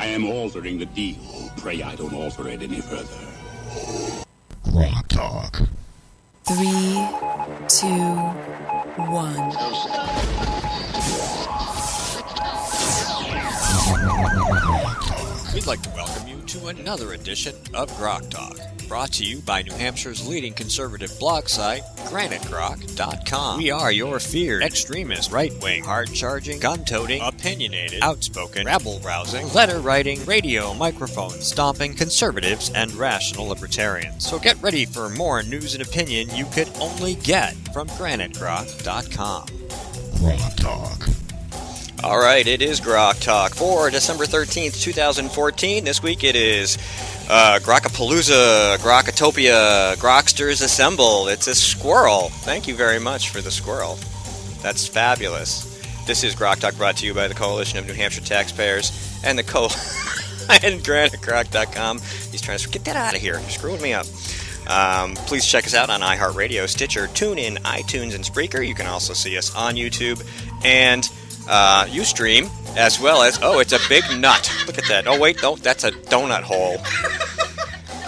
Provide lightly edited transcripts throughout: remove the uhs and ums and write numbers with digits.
I am altering the deal. Pray I don't alter it any further. GrokTALK. 3, 2, 1. We'd like to welcome you to another edition of GrokTALK, brought to you by New Hampshire's leading conservative blog site, GrokTALK.com. We are your feared, extremist, right-wing, hard-charging, gun-toting, opinionated, outspoken, rabble-rousing, letter-writing, radio microphone-stomping conservatives and rational libertarians. So get ready for more news and opinion you could only get from GrokTALK.com. GrokTALK. All right, it is GrokTALK for December 13th, 2014. This week it is Grokapalooza, Grokatopia, Groksters Assemble. It's a squirrel. Thank you very much for the squirrel. That's fabulous. This is GrokTALK, brought to you by the Coalition of New Hampshire Taxpayers and the and Grant at Grok.com. He's trying to get that out of here. You're screwing me up. Please check us out on iHeartRadio, Stitcher, TuneIn, iTunes, and Spreaker. You can also see us on YouTube and Ustream, as well as, oh, it's a big nut. Look at that. Oh, wait, no, that's a donut hole.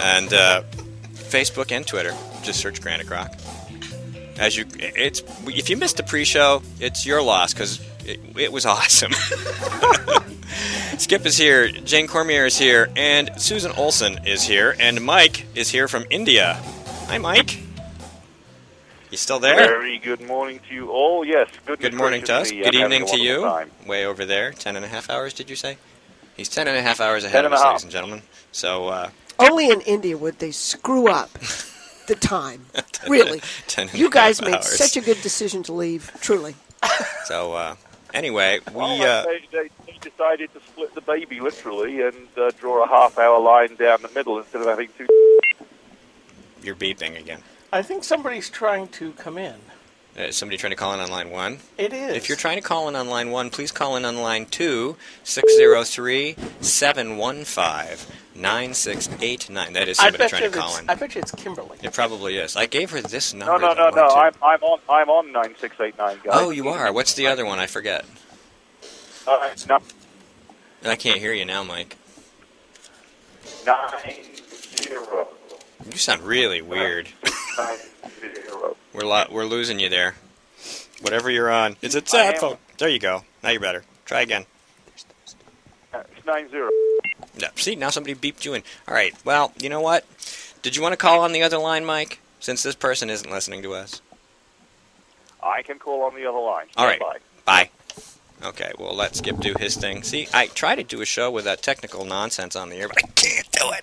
And Facebook and Twitter. Just search Grant at Grok. If you missed the pre-show, it's your loss, because it was awesome. Skip is here, Jane Cormier is here, and Susan Olson is here, and Mike is here from India. Hi, Mike. You still there? Very good morning to you all. Yes, good morning to us. Good evening to you. Time. Way over there. 10.5 hours, did you say? He's 10.5 hours ahead of us, ladies and gentlemen. So, only in India would they screw up the time. Really. You guys made such a good decision to leave, truly. So, anyway, they decided to split the baby, literally, and draw a half-hour line down the middle instead of having two. You're beeping again. I think somebody's trying to come in. Is somebody trying to call in on line 1? It is. If you're trying to call in on line 1, please call in on line 2, 603-715-9689. That is somebody trying to call in. I bet you it's Kimberly. It probably is. I gave her this number. No. I'm on 9689, guys. Oh, you are. What's the other one? I forget. No. I can't hear you now, Mike. 90. You sound really weird. We're losing you there. Whatever you're on. It's a sad phone. There you go. Now you're better. Try again. It's 90. Yeah, see, now somebody beeped you in. All right. Well, you know what? Did you want to call on the other line, Mike? Since this person isn't listening to us. I can call on the other line. All right. Bye. Okay, well, let Skip do his thing. See, I try to do a show with that technical nonsense on the air, but I can't do it.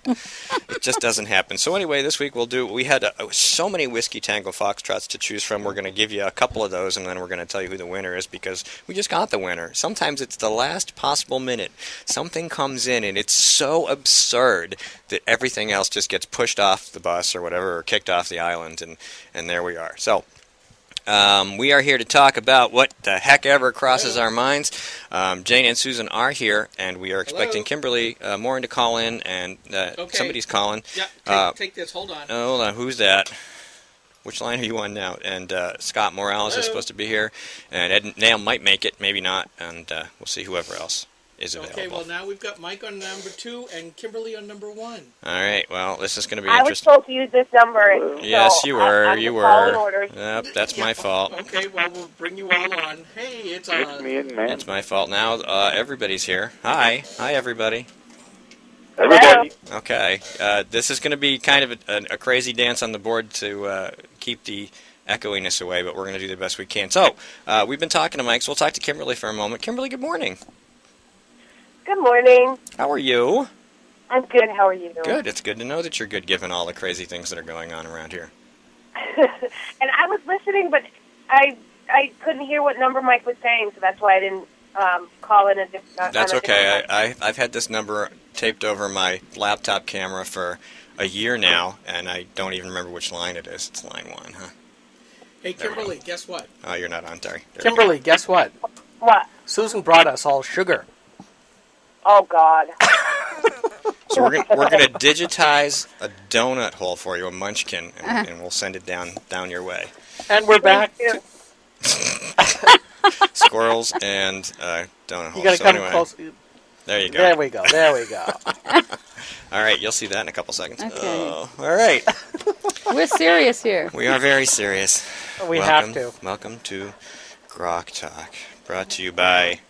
It just doesn't happen. So anyway, this week we had so many Whiskey Tango Foxtrots to choose from. We're going to give you a couple of those, and then we're going to tell you who the winner is, because we just got the winner. Sometimes it's the last possible minute. Something comes in, and it's so absurd that everything else just gets pushed off the bus or whatever, or kicked off the island, and there we are. So we are here to talk about what the heck ever crosses our minds. Jane and Susan are here, and we are expecting Kimberly Morin to call in, and somebody's calling. Yeah, take this. Hold on. Hold on. Who's that? Which line are you on now? And Scott Morales is supposed to be here, and Ed Nail might make it, maybe not, and we'll see whoever else is available. Okay, well, now we've got Mike on number 2 and Kimberly on number 1. All right, well, this is going to be interesting. I was supposed to use this number. Yes, you were. You were. Yep, that's my fault. Okay, well, we'll bring you all on. Hey, it's me and man. It's my fault. Now everybody's here. Hi, everybody. Everybody. Okay, this is going to be kind of a crazy dance on the board to keep the echoiness away, but we're going to do the best we can. So, we've been talking to Mike, so we'll talk to Kimberly for a moment. Kimberly, good morning. Good morning. How are you? I'm good. How are you? Good. It's good to know that you're good, given all the crazy things that are going on around here. And I was listening, but I couldn't hear what number Mike was saying, so that's why I didn't call in. That's okay. I've had this number taped over my laptop camera for a year now, and I don't even remember which line it is. It's line 1, huh? Hey, Kimberly, guess what? Oh, you're not on, sorry. Kimberly, guess what? What? Susan brought us all sugar. Oh, God. So we're gonna digitize a donut hole for you, a munchkin, and we'll send it down your way. And we're back to squirrels and donut holes. You gotta come close. There you go. There we go. There we go. All right, you'll see that in a couple seconds. Okay. Oh, all right. We're serious here. We are very serious. We have to. Welcome to GrokTALK, brought to you by...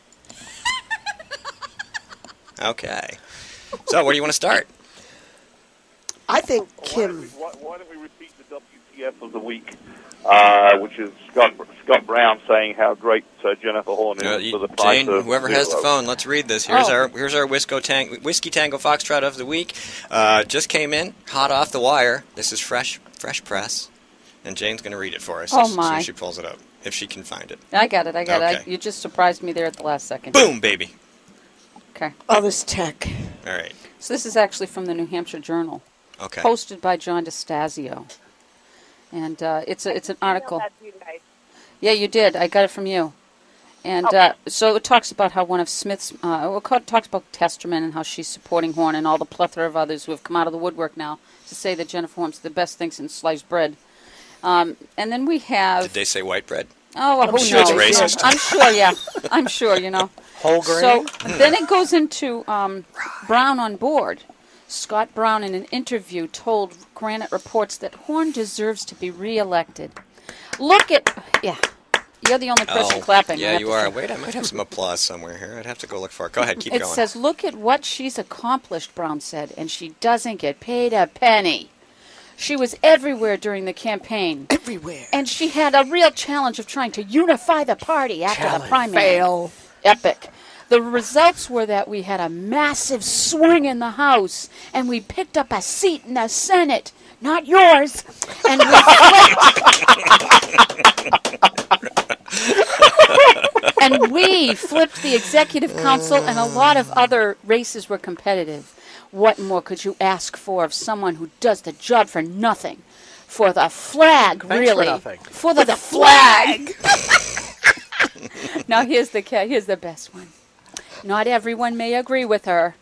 Okay. So, where do you want to start? I think Kim... Why don't we repeat the WTF of the week, which is Scott Brown saying how great Jennifer Horn is for the price Jane, of whoever has the zero. phone, let's read this. Here's our Whiskey Tango Foxtrot of the week. Just came in, hot off the wire. This is fresh press, and Jane's going to read it for us Oh, as my. soon as she pulls it up, if she can find it. I got it. Okay. You just surprised me there at the last second. Boom, baby. Okay. All this tech. All right. So this is actually from the New Hampshire Journal, Okay. posted by John DeStasio, and it's an article. That's you guys. Yeah, you did. I got it from you. And so it talks about how one of Smith's, talks about Testerman and how she's supporting Horn and all the plethora of others who have come out of the woodwork now to say that Jennifer Horn's the best thing since sliced bread. And then we have... Did they say white bread? Oh, well, who sure it's knows? racist. I'm sure, yeah. I'm sure, Whole grain? So then it goes into Brown on board. Scott Brown, in an interview, told Granite Reports that Horn deserves to be reelected. Look at... Yeah. You're the only person clapping. Yeah, you are. Wait, I might have some applause somewhere here. I'd have to go look for it. Go ahead, keep going. It says, look at what she's accomplished, Brown said, and she doesn't get paid a penny. She was everywhere during the campaign. Everywhere. And she had a real challenge of trying to unify the party after the primary. Fail. Epic. The results were that we had a massive swing in the House, and we picked up a seat in the Senate. Not yours. And we and we flipped the executive council, and a lot of other races were competitive. What more could you ask for of someone who does the job for nothing? For the flag, Thanks really. for nothing. For the flag. Now here's the best one. Not everyone may agree with her,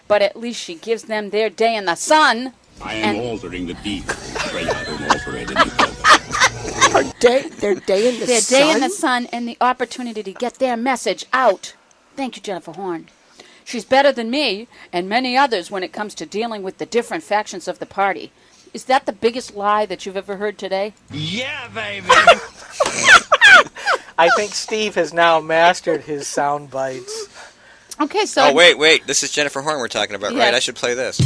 but at least she gives them their day in the sun. I am altering the deed. Pray I don't alter it any further. Their day in the Their sun? day in the sun and the opportunity to get their message out. Thank you, Jennifer Horn. She's better than me and many others when it comes to dealing with the different factions of the party. Is that the biggest lie that you've ever heard today? Yeah, baby. I think Steve has now mastered his sound bites. Okay, so... Oh, wait. This is Jennifer Horn we're talking about, Yes. right? I should play this.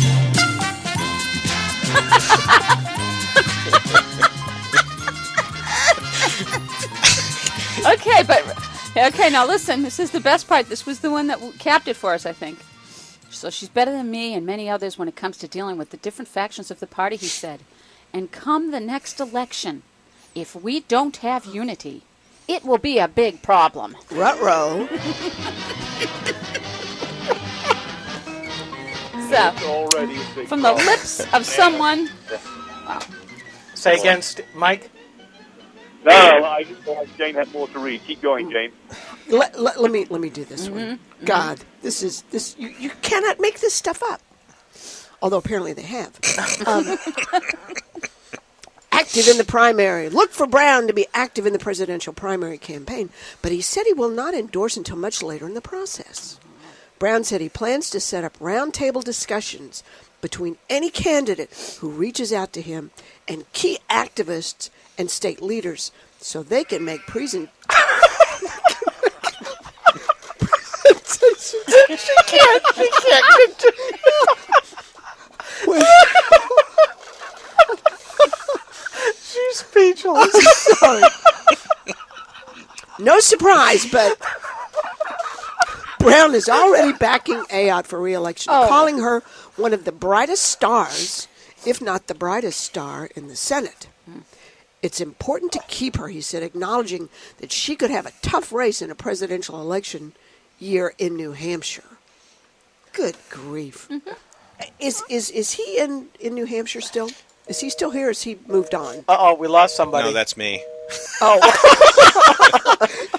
Okay, now listen. This is the best part. This was the one that capped it for us, I think. So she's better than me and many others when it comes to dealing with the different factions of the party, he said. And come the next election, if we don't have unity, it will be a big problem. Ruh-roh. So, Already a big from the problem. lips of someone... Wow. Say again, Mike? No, I just thought Jane had more to read. Keep going, Jane. Let me do this one. God, this you cannot make this stuff up. Although apparently they have. Active in the primary. Look for Brown to be active in the presidential primary campaign, but he said he will not endorse until much later in the process. Brown said he plans to set up roundtable discussions between any candidate who reaches out to him and key activists and state leaders so they can make presentations. She can't continue. She's speechless. Sorry. No surprise, but Brown is already backing Ayotte for re-election, calling her one of the brightest stars, if not the brightest star, in the Senate. It's important to keep her, he said, acknowledging that she could have a tough race in a presidential election year in New Hampshire. Good grief. Is he in New Hampshire still? Is he still here or has he moved on? Uh-oh, we lost somebody. No, that's me. Oh.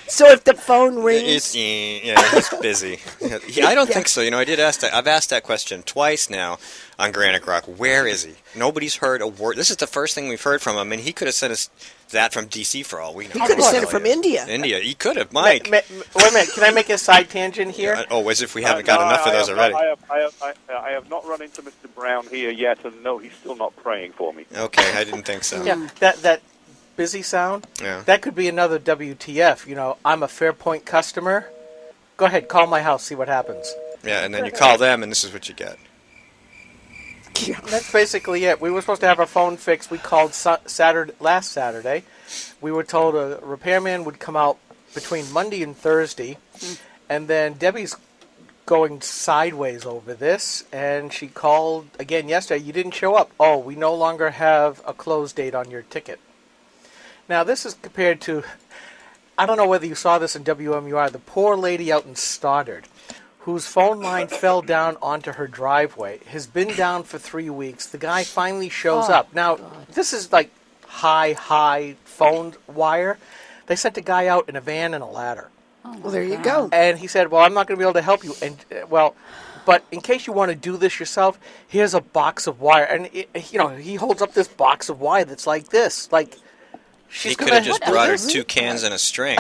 So if the phone rings... He's busy. I don't think so. I did ask that. I've asked that question twice now on Granite Rock. Where is he? Nobody's heard a word. This is the first thing we've heard from him, and he could have sent us that from D.C. for all we know. He could have sent it from India. He could have. Mike. Wait a minute. Can I make a side tangent here? As if we haven't got enough of those already. I have not run into Mr. Brown here yet, and no, he's still not praying for me. Okay, I didn't think so. Yeah, that busy sound, that could be another WTF. I'm a Fairpoint customer. Go ahead, call my house, see what happens. Yeah, and then you call them, and this is what you get. That's basically it. We were supposed to have our phone fixed. We called last Saturday. We were told a repairman would come out between Monday and Thursday, and then Debbie's going sideways over this, and she called again yesterday. You didn't show up. Oh, we no longer have a close date on your ticket. Now, this is compared to, I don't know whether you saw this in WMUR, the poor lady out in Stoddard, whose phone line fell down onto her driveway, has been down for 3 weeks. The guy finally shows up. Now, this is like high phone wire. They sent a guy out in a van and a ladder. Well, there you go. And he said, well, I'm not going to be able to help you. And, but in case you want to do this yourself, here's a box of wire. And, he holds up this box of wire that's like this. Like, he could have just brought her 2 cans and a string.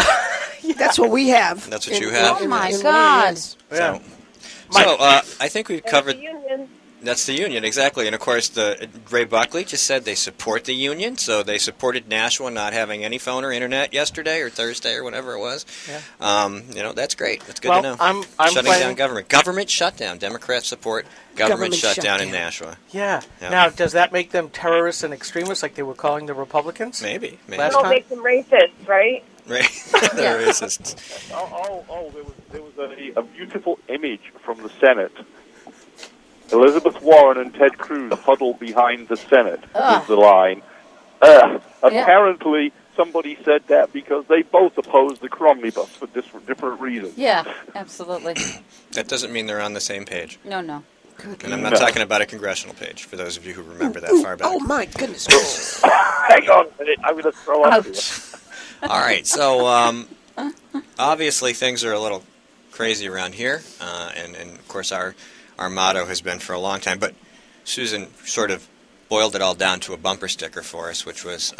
That's what we have. That's what you have? Oh, my God. So I think we've covered... The union. That's the union, exactly. And, of course, Ray Buckley just said they support the union, so they supported Nashua not having any phone or internet yesterday or Thursday or whatever it was. Yeah. That's great. That's good to know. I'm shutting down government. Government shutdown. Democrats support government shutdown in Nashua. Yeah. Now, does that make them terrorists and extremists like they were calling the Republicans? Maybe. It'll make them racist, right? Right. They're racist. There was a beautiful image from the Senate. Elizabeth Warren and Ted Cruz huddled behind the Senate, is the line. Apparently, somebody said that because they both oppose the Cromnibus for different reasons. Yeah, absolutely. That doesn't mean they're on the same page. No. And I'm not talking about a congressional page, for those of you who remember that far back. Oh, my goodness gracious. Hang on a minute, I'm going to throw up. All right, so obviously things are a little crazy around here, and of course our motto has been for a long time, but Susan sort of boiled it all down to a bumper sticker for us, which was,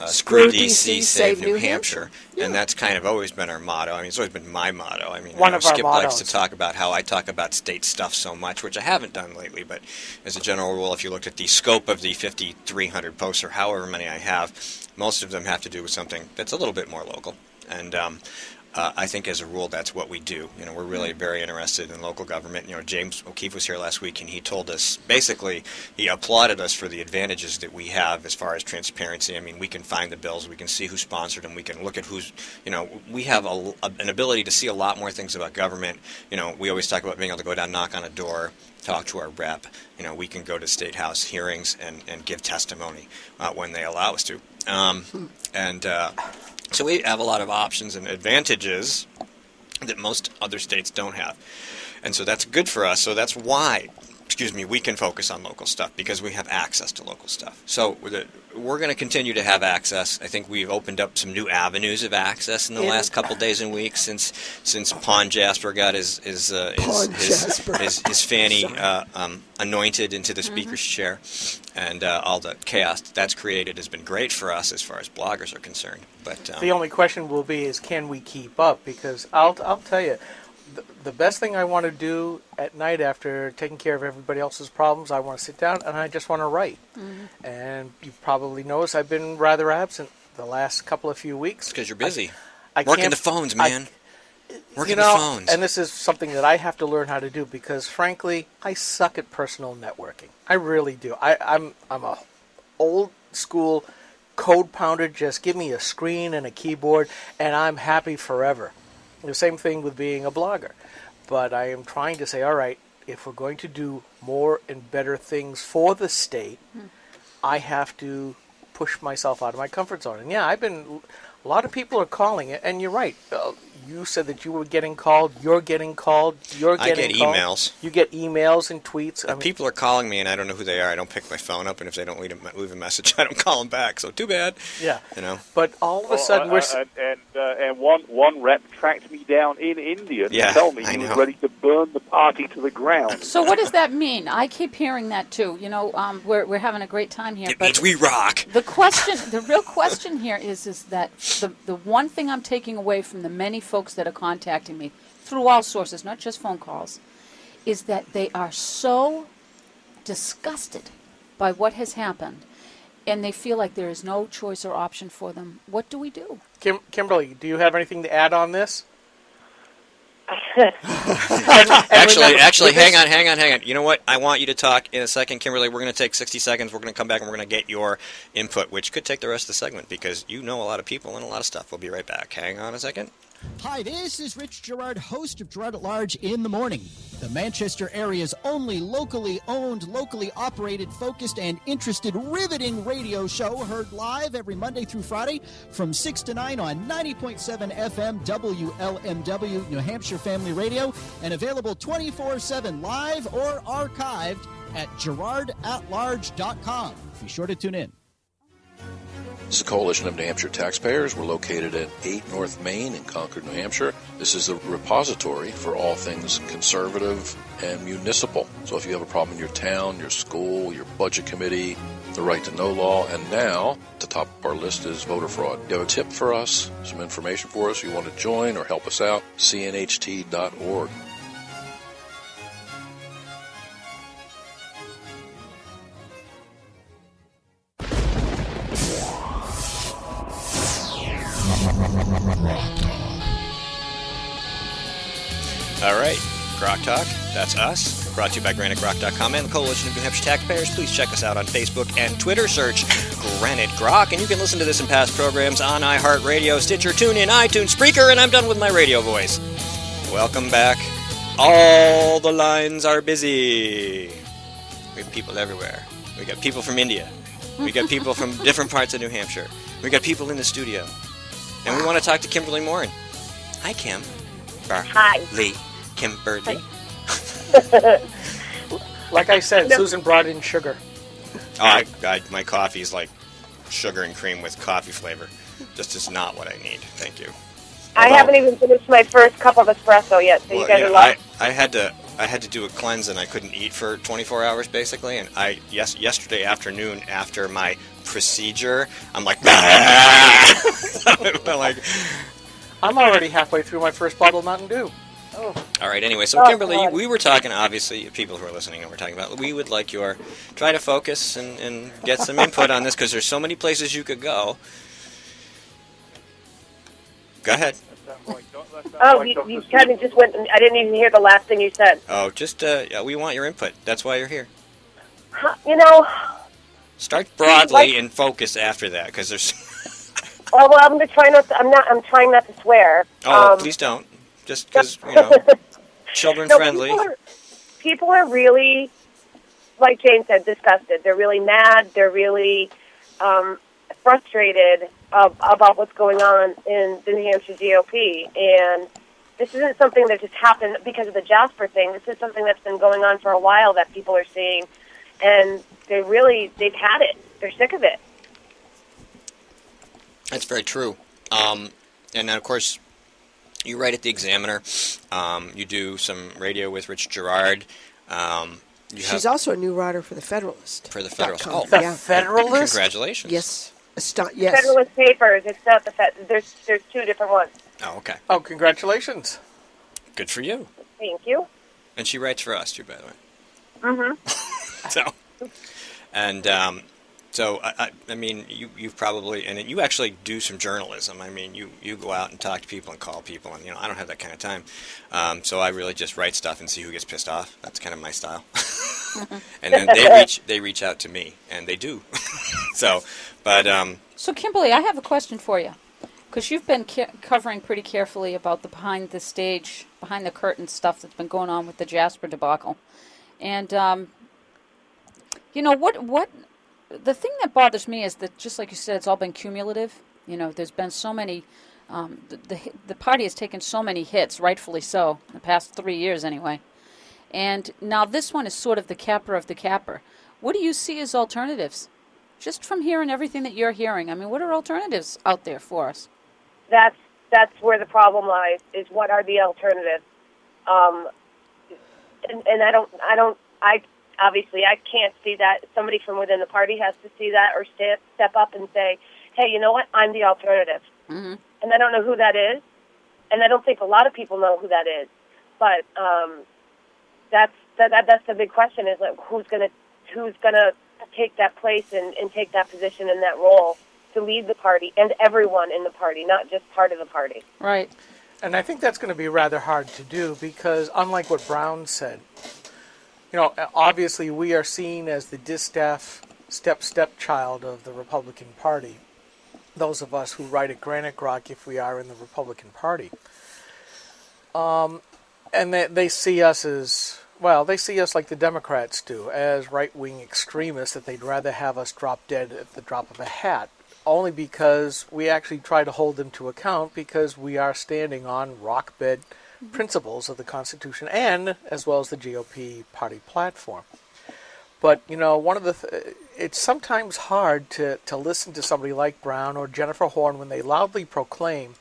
screw DC, save New Hampshire. Yeah. And that's kind of always been our motto. I mean, it's always been my motto. I mean, Skip likes to talk about how I talk about state stuff so much, which I haven't done lately, but as a general rule, if you looked at the scope of the 5,300 posts or however many I have, most of them have to do with something that's a little bit more local. And I think as a rule, that's what we do. We're really very interested in local government. James O'Keefe was here last week, and he told us, basically, he applauded us for the advantages that we have as far as transparency. I mean, we can find the bills, we can see who sponsored them, we can look at who's, we have an ability to see a lot more things about government. We always talk about being able to go down, knock on a door, talk to our rep. We can go to State House hearings and give testimony when they allow us to. So we have a lot of options and advantages that most other states don't have. And so that's good for us. So that's why, we can focus on local stuff, because we have access to local stuff. So we're going to continue to have access. I think we've opened up some new avenues of access in the last couple days and weeks since Pawn Jasper got his fanny anointed into the speaker's chair. And all the chaos that's created has been great for us as far as bloggers are concerned. But the only question will be is, can we keep up? Because I'll tell you, the best thing I want to do at night after taking care of everybody else's problems, I want to sit down and I just want to write. Mm-hmm. And you probably noticed I've been rather absent the last couple of few weeks. Because you're busy. Working the phones, man. Working the phones. And this is something that I have to learn how to do, because, frankly, I suck at personal networking. I really do. I'm a old school code pounder. Just give me a screen and a keyboard, and I'm happy forever. The same thing with being a blogger. But I am trying to say, all right, if we're going to do more and better things for the state, I have to push myself out of my comfort zone. And yeah, a lot of people are calling it, and you're right. you said that you were getting called. You're getting called. You're I getting get called. emails. You get emails and tweets. People are calling me, and I don't know who they are. I don't pick my phone up, and if they don't leave a message, I don't call them back. So too bad. Yeah. You know. But all of a sudden, we're and one rep tracked me down in India to tell me he was ready to burn the party to the ground. So what does that mean? I keep hearing that too. You know, we're having a great time here. It means we rock. The real question here is that the one thing I'm taking away from the many folks that are contacting me through all sources, not just phone calls, is that they are so disgusted by what has happened, and they feel like there is no choice or option for them. What do we do? Kimberly, do you have anything to add on this? Actually, hang on. You know what? I want you to talk in a second, Kimberly. We're going to take 60 seconds. We're going to come back and we're going to get your input, which could take the rest of the segment because you know a lot of people and a lot of stuff. We'll be right back. Hang on a second. Hi, this is Rich Gerard, host of Gerard at Large in the Morning, the Manchester area's only locally owned, locally operated, focused, and interested, riveting radio show heard live every Monday through Friday from 6 to 9 on 90.7 FM WLMW, New Hampshire Family Radio, and available 24/7 live or archived at GerardAtLarge.com. Be sure to tune in. This is a coalition of New Hampshire taxpayers. We're located at 8 North Main in Concord, New Hampshire. This is a repository for all things conservative and municipal. So if you have a problem in your town, your school, your budget committee, the right to know law, and now the top of our list is voter fraud. You have a tip for us, some information for us, you want to join or help us out, cnht.org. All right, GrokTALK, that's us. Brought to you by GraniteGrok.com and the Coalition of New Hampshire Taxpayers. Please check us out on Facebook and Twitter. Search Granite Grok, and you can listen to this and past programs on iHeartRadio, Stitcher, TuneIn, iTunes, Spreaker, and I'm done with my radio voice. Welcome back. All the lines are busy. We have people everywhere. We got people from India. We got people from different parts of New Hampshire. We got people in the studio. And we want to talk to Kimberly Morin. Hi, Kim. Hi. Lee. Kimberly. Like I said, Susan brought in sugar. Oh, my coffee is like sugar and cream with coffee flavor. Just is not what I need. Thank you. I haven't even finished my first cup of espresso yet, so you guys are lucky. I had to do a cleanse, and I couldn't eat for 24 hours, basically. And yesterday afternoon, after my procedure, I'm like, I'm already halfway through my first bottle of Mountain Dew. Oh. All right, anyway, so Kimberly, we were talking, obviously, people who are listening, and we're talking about, we would like your, try to focus and get some input on this, because there's so many places you could go. Go ahead. Oh, you kind of just went, I didn't even hear the last thing you said. Oh, just, we want your input. That's why you're here. You know. Start broadly and focus after that, because there's... Well, I'm going to try not to, I'm trying not to swear. Oh, please don't. Just because, children friendly. People are really, like Jane said, disgusted. They're really mad. They're really frustrated about what's going on in the New Hampshire GOP. And this isn't something that just happened because of the Jasper thing. This is something that's been going on for a while that people are seeing. And they've had it. They're sick of it. That's very true. And then, of course, you write at the Examiner. You do some radio with Rich Gerard. She's also a new writer for the Federalist. For the Federalist. Oh, the Federalist? Congratulations. Yes. Yes. Federalist Papers. It's not the There's two different ones. Oh, okay. Oh, congratulations. Good for you. Thank you. And she writes for us, too, by the way. Mm-hmm. So, I mean, you've probably, and you actually do some journalism. I mean, you go out and talk to people and call people, and, I don't have that kind of time. So I really just write stuff and see who gets pissed off. That's kind of my style. And then they reach out to me, and they do. So Kimberly, I have a question for you. Because you've been covering pretty carefully about the behind the curtain stuff that's been going on with the Jasper debacle. And, what the thing that bothers me is that, just like you said, it's all been cumulative. There's been so many The party has taken so many hits, rightfully so, in the past 3 years anyway. And now this one is sort of the capper of the capper. What do you see as alternatives? Just from hearing everything that you're hearing, I mean, what are alternatives out there for us? That's where the problem lies, is what are the alternatives. And I obviously I can't see that. Somebody from within the party has to see that or step up and say, hey, you know what, I'm the alternative. Mm-hmm. And I don't know who that is, and I don't think a lot of people know who that is. But that's the big question, is like who's gonna take that place and take that position and that role to lead the party and everyone in the party, not just part of the party. Right. And I think that's going to be rather hard to do because, unlike what Brown said, obviously we are seen as the distaff stepchild of the Republican Party. Those of us who write at Granite Rock, if we are in the Republican Party. And they see us as, they see us like the Democrats do, as right-wing extremists that they'd rather have us drop dead at the drop of a hat. Only because we actually try to hold them to account because we are standing on rock-bed principles of the Constitution and as well as the GOP party platform. But, one of it's sometimes hard to listen to somebody like Brown or Jennifer Horn when they loudly proclaim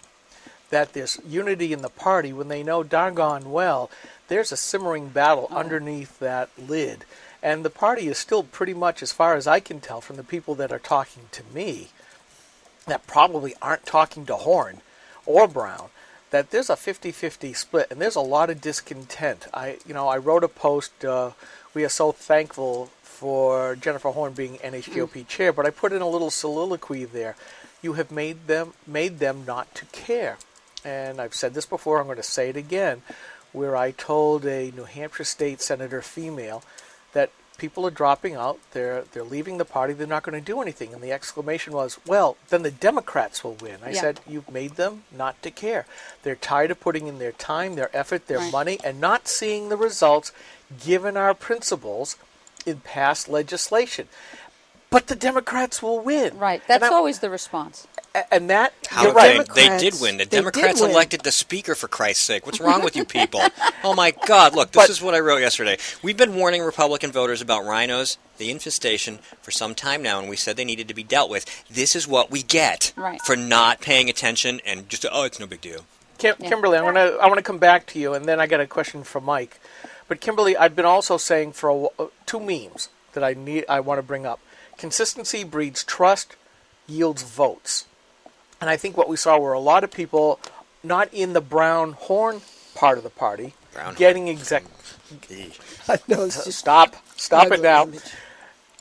that there's unity in the party when they know doggone well there's a simmering battle underneath that lid. And the party is still pretty much, as far as I can tell from the people that are talking to me, that probably aren't talking to Horn or Brown, that there's a 50-50 split, and there's a lot of discontent. I wrote a post, we are so thankful for Jennifer Horn being NHGOP chair, but I put in a little soliloquy there. You have made them not to care. And I've said this before, I'm going to say it again, where I told a New Hampshire state senator female that people are dropping out, they're leaving the party, they're not going to do anything. And the exclamation was, well, then the Democrats will win. I said, you've made them not to care. They're tired of putting in their time, their effort, their money, and not seeing the results given our principles in past legislation. But the Democrats will win. Right. That's always the response. And that, you're right. They did win. The Democrats elected the Speaker, for Christ's sake. What's wrong with you people? Oh, my God. Look, this is what I wrote yesterday. We've been warning Republican voters about rhinos, the infestation, for some time now, and we said they needed to be dealt with. This is what we get for not paying attention and just, it's no big deal. Kimberly, I want to come back to you, and then I got a question for Mike. But, Kimberly, I've been also saying for two memes that I want to bring up. Consistency breeds trust, yields votes. And I think what we saw were a lot of people not in the Brown-Horn part of the party getting Stop it now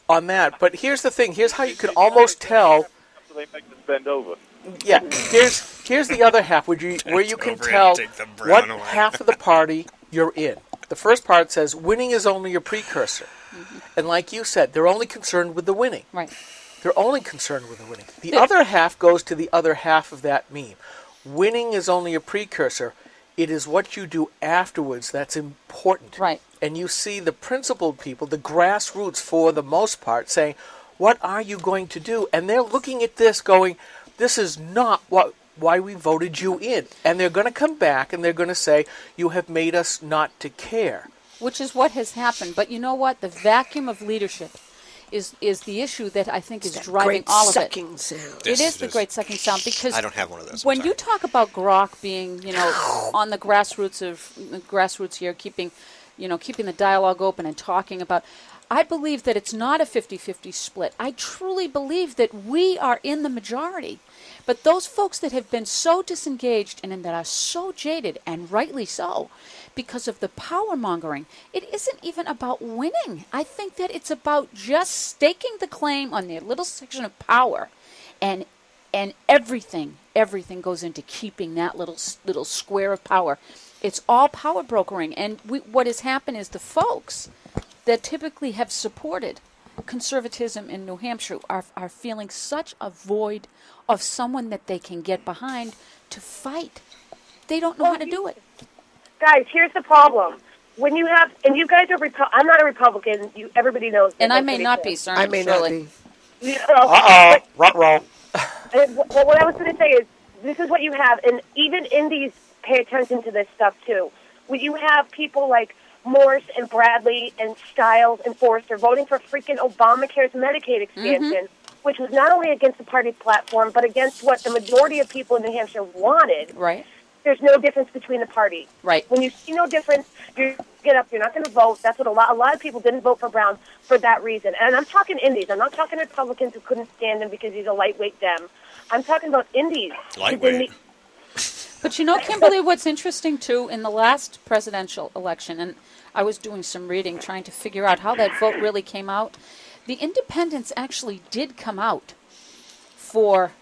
on that. But here's the thing. Here's how you can almost tell. They make us bend over. Yeah. Here's the other half where you can tell what half of the party you're in. The first part says winning is only a precursor. Mm-hmm. And like you said, they're only concerned with the winning. Right. They're only concerned with the winning. The other half goes to the other half of that meme. Winning is only a precursor. It is what you do afterwards that's important. Right. And you see the principled people, the grassroots for the most part, saying, what are you going to do? And they're looking at this going, this is not why we voted you in. And they're going to come back and they're going to say, you have made us not to care. Which is what has happened. But you know what? The vacuum of leadership is the issue that I think is driving all of it. Sound. It is the great sucking sound because I don't have one of those. When you talk about Grok being, on the grassroots here, keeping the dialogue open and talking about, I believe that it's not a 50-50 split. I truly believe that we are in the majority. But those folks that have been so disengaged and that are so jaded, and rightly so, because of the power mongering, it isn't even about winning. I think that it's about just staking the claim on their little section of power, and everything goes into keeping that little square of power. It's all power brokering, and what has happened is the folks that typically have supported conservatism in New Hampshire are feeling such a void of someone that they can get behind to fight. They don't know how to do it. Guys, here's the problem. When you have, and you guys are, I'm not a Republican. Everybody knows. And I may not be, sir. I may not be. Ruh-roh. Well, what I was going to say is, this is what you have, and even indies pay attention to this stuff too. When you have people like Morse and Bradley and Stiles and Forrester voting for freaking Obamacare's Medicaid expansion, which was not only against the party platform, but against what the majority of people in New Hampshire wanted. Right. There's no difference between the parties. Right. When you see no difference, you get up, you're not going to vote. That's what a lot of people didn't vote for Brown for that reason. And I'm talking indies. I'm not talking Republicans who couldn't stand him because he's a lightweight Dem. I'm talking about indies. Lightweight. But you know, Kimberly, what's interesting, too, in the last presidential election, and I was doing some reading trying to figure out how that vote really came out, the independents actually did come out for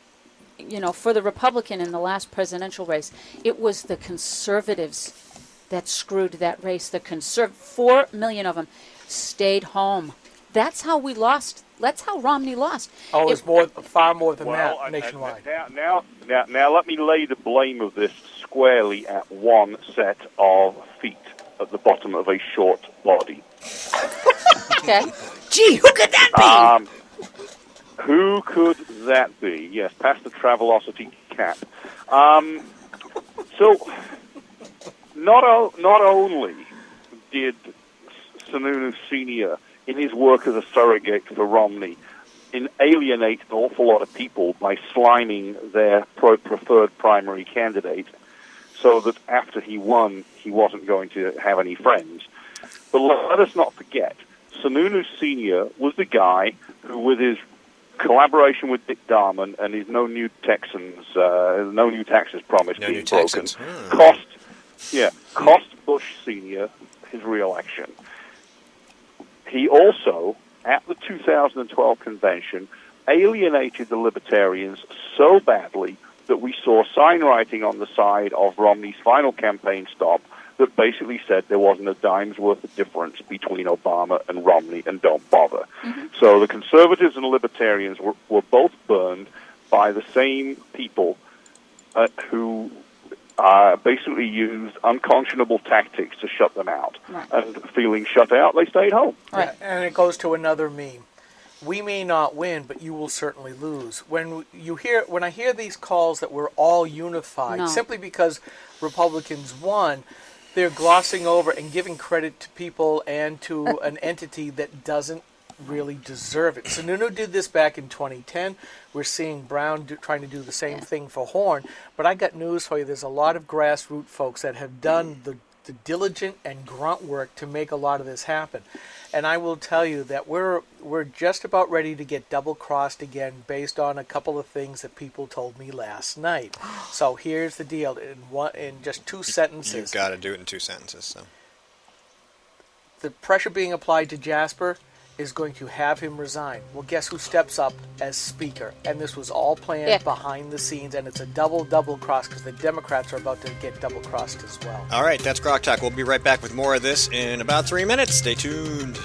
the Republican in the last presidential race. It was the conservatives that screwed that race. 4 million of them stayed home. That's how we lost. That's how Romney lost. Oh, it's far more than that nationwide. Now, let me lay the blame of this squarely at one set of feet at the bottom of a short body. Okay. Gee, who could that be? Who could that be? Yes, past the Travelocity cap. So, not only did Sununu Sr., in his work as a surrogate for Romney, alienate an awful lot of people by sliming their preferred primary candidate so that after he won, he wasn't going to have any friends. But let us not forget, Sununu Sr. was the guy who, with his collaboration with Dick Darman and his no new taxes promise being broken, cost Bush Sr. his re-election. He also, at the 2012 convention, alienated the Libertarians so badly that we saw sign writing on the side of Romney's final campaign stop that basically said there wasn't a dime's worth of difference between Obama and Romney, and don't bother. So the conservatives and Libertarians were both burned by the same people who basically used unconscionable tactics to shut them out. Right. And feeling shut out, they stayed home. Right. And it goes to another meme. We may not win, but you will certainly lose. When I hear these calls that we're all unified, simply because Republicans won, they're glossing over and giving credit to people and to an entity that doesn't really deserve it. Sununu did this back in 2010. We're seeing Brown trying to do the same thing for Horn. But I got news for you. There's a lot of grassroots folks that have done the diligent and grunt work to make a lot of this happen. And I will tell you that we're just about ready to get double-crossed again based on a couple of things that people told me last night. So here's the deal. In just 2 sentences. You've got to do it in 2 sentences. So. The pressure being applied to Jasper is going to have him resign. Well, guess who steps up as Speaker? And this was all planned behind the scenes, and it's a double cross because the Democrats are about to get double crossed as well. All right, that's GrokTALK. We'll be right back with more of this in about 3 minutes. Stay tuned.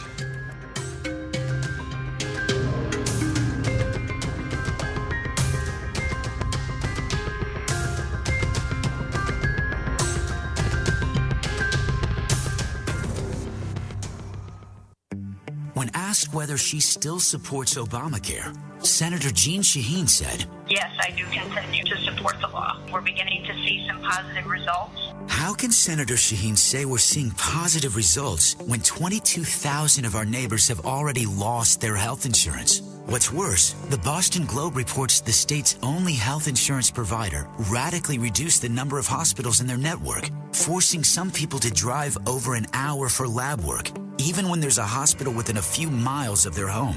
When asked whether she still supports Obamacare, Senator Jeanne Shaheen said, "Yes, I do continue to support the law. We're beginning to see some positive results." How can Senator Shaheen say we're seeing positive results when 22,000 of our neighbors have already lost their health insurance? What's worse, the Boston Globe reports the state's only health insurance provider radically reduced the number of hospitals in their network, forcing some people to drive over an hour for lab work, even when there's a hospital within a few miles of their home.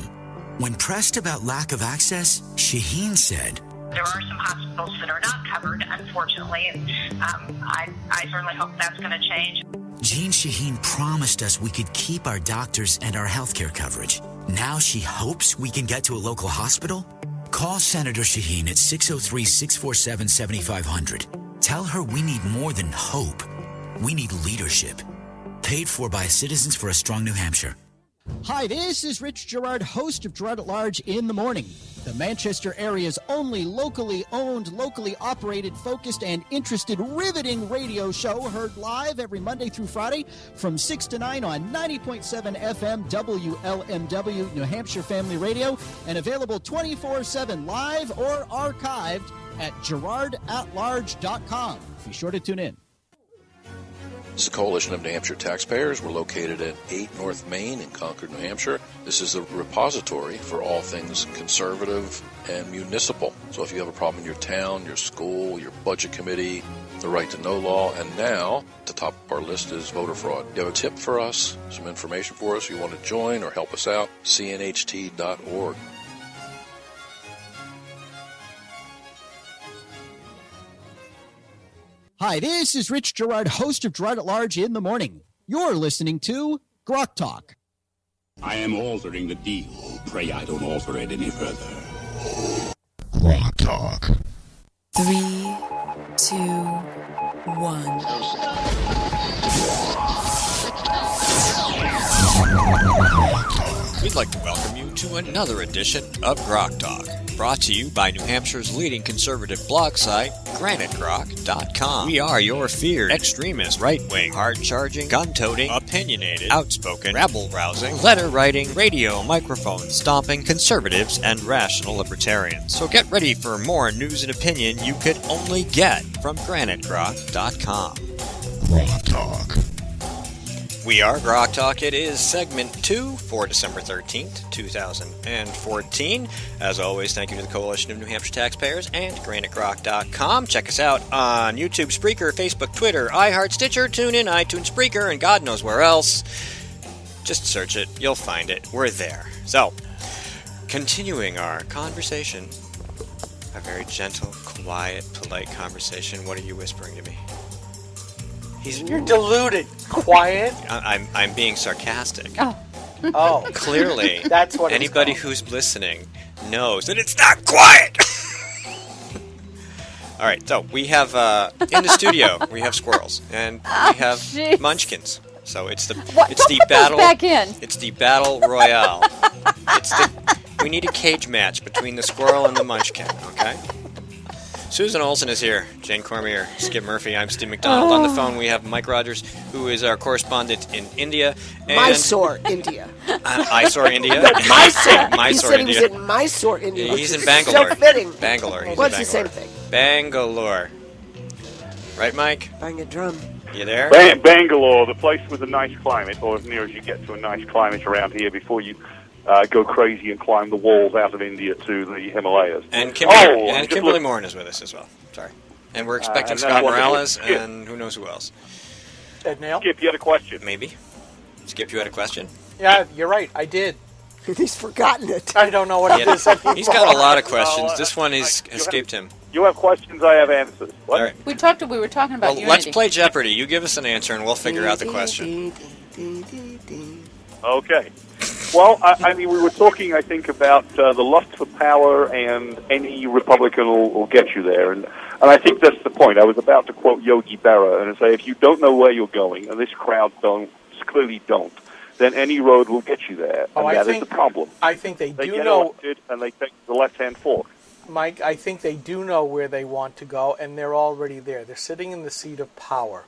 When pressed about lack of access, Shaheen said, "There are some hospitals that are not covered, unfortunately, and I certainly hope that's going to change." Jeanne Shaheen promised us we could keep our doctors and our healthcare coverage. Now she hopes we can get to a local hospital? Call Senator Shaheen at 603-647-7500. Tell her we need more than hope. We need leadership. Paid for by Citizens for a Strong New Hampshire. Hi, this is Rich Gerard, host of Gerard at Large in the Morning. The Manchester area's only locally owned, locally operated, focused, and interested, riveting radio show, heard live every Monday through Friday from 6 to 9 on 90.7 FM WLMW, New Hampshire Family Radio, and available 24/7 live or archived at GerardAtLarge.com. Be sure to tune in. This is the Coalition of New Hampshire Taxpayers. We're located at 8 North Main in Concord, New Hampshire. This is the repository for all things conservative and municipal. So if you have a problem in your town, your school, your budget committee, the right to know law, and now at the top of our list is voter fraud. You have a tip for us, some information for us, you want to join or help us out, cnht.org. Hi, this is Rich Gerard, host of Gerard at Large in the Morning. You're listening to GrokTALK. I am altering the deal. Pray I don't alter it any further. GrokTALk. 3, 2, 1. We'd like to welcome you to another edition of GrokTALK, brought to you by New Hampshire's leading conservative blog site, GraniteGrok.com. We are your feared extremist, right-wing, hard-charging, gun-toting, opinionated, outspoken, rabble-rousing, letter-writing, radio microphone stomping conservatives and rational libertarians. So get ready for more news and opinion you could only get from GraniteGrok.com. GrokTALK. We are GrokTALK. It is segment 2 for December 13th, 2014. As always, thank you to the Coalition of New Hampshire Taxpayers and GraniteGrok.com. Check us out on YouTube, Spreaker, Facebook, Twitter, iHeart, Stitcher, TuneIn, iTunes, Spreaker, and God knows where else. Just search it. You'll find it. We're there. So, continuing our conversation, a very gentle, quiet, polite conversation. What are you whispering to me? You're deluded. Quiet. I'm being sarcastic. Oh. Clearly, that's what anybody who's listening knows that it's not quiet. All right, so we have in the studio we have squirrels and we have munchkins. So it's the battle. Back in. It's the battle royale. We need a cage match between the squirrel and the munchkin. Okay. Susan Olsen is here. Jane Cormier, Skip Murphy. I'm Steve McDonald. On the phone, we have Mike Rogers, who is our correspondent in India. And Mysore, India. Mysore, India. No, Mysore. Mysore, he said India. he was in Mysore, India. He's in Bangalore. So fitting. Bangalore. He's What's in the same thing? Bangalore. Right, Mike? Bang a drum. You there? Bangalore, the place with a nice climate, or as near as you get to a nice climate around here before you go crazy and climb the walls out of India to the Himalayas. And Kimberly Morin is with us as well. Sorry. And we're expecting Scott Morales and who knows who else. Ed Nail? Skip, you had a question. Maybe. Skip, you had a question? Yeah, you're right. I did. He's forgotten it. I don't know what it is anymore. He's got a lot of questions. This one escaped him. You have questions, I have answers. What? All right. We were talking about unity. Let's play Jeopardy. You give us an answer and we'll figure out the question. Okay. Well, I mean, we were talking, I think, about the lust for power, and any Republican will get you there. And I think that's the point. I was about to quote Yogi Berra and say, if you don't know where you're going, and this crowd clearly don't, then any road will get you there. And that is the problem. I think they do get know. Elected and they take the left-hand fork. Mike, I think they do know where they want to go, and they're already there. They're sitting in the seat of power.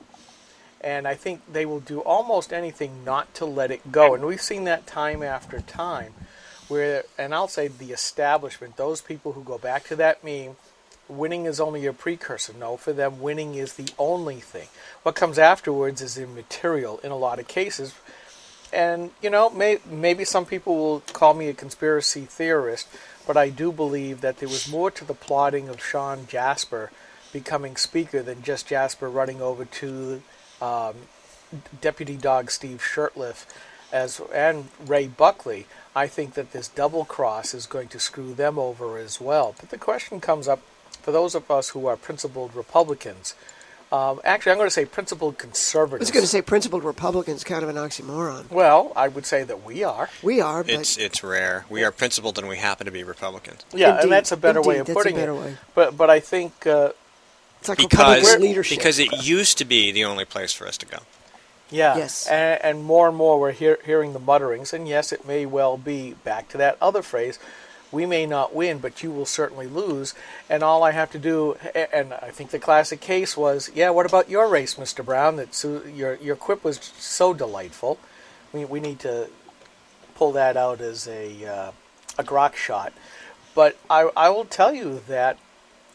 And I think they will do almost anything not to let it go. And we've seen that time after time where, and I'll say the establishment, those people who go back to that meme, winning is only a precursor. No, for them, winning is the only thing. What comes afterwards is immaterial in a lot of cases. And, you know, maybe some people will call me a conspiracy theorist, but I do believe that there was more to the plotting of Sean Jasper becoming Speaker than just Jasper running over to Deputy Dog Steve Shurtleff and Ray Buckley. I think that this double cross is going to screw them over as well. But the question comes up for those of us who are principled Republicans. Actually, I'm going to say principled conservatives. I was going to say principled Republicans, kind of an oxymoron. Well, I would say that we are. We are, but it's rare. We are principled and we happen to be Republicans. Yeah, Indeed. and that's a better way of putting it. But I think it's like Republican leadership. Because it used to be the only place for us to go. Yeah, yes. And more we're hearing the mutterings, and yes, it may well be, back to that other phrase, we may not win, but you will certainly lose. And all I have to do, and I think the classic case was, yeah, what about your race, Mr. Brown? That your quip was so delightful. We need to pull that out as a grok shot. But I will tell you that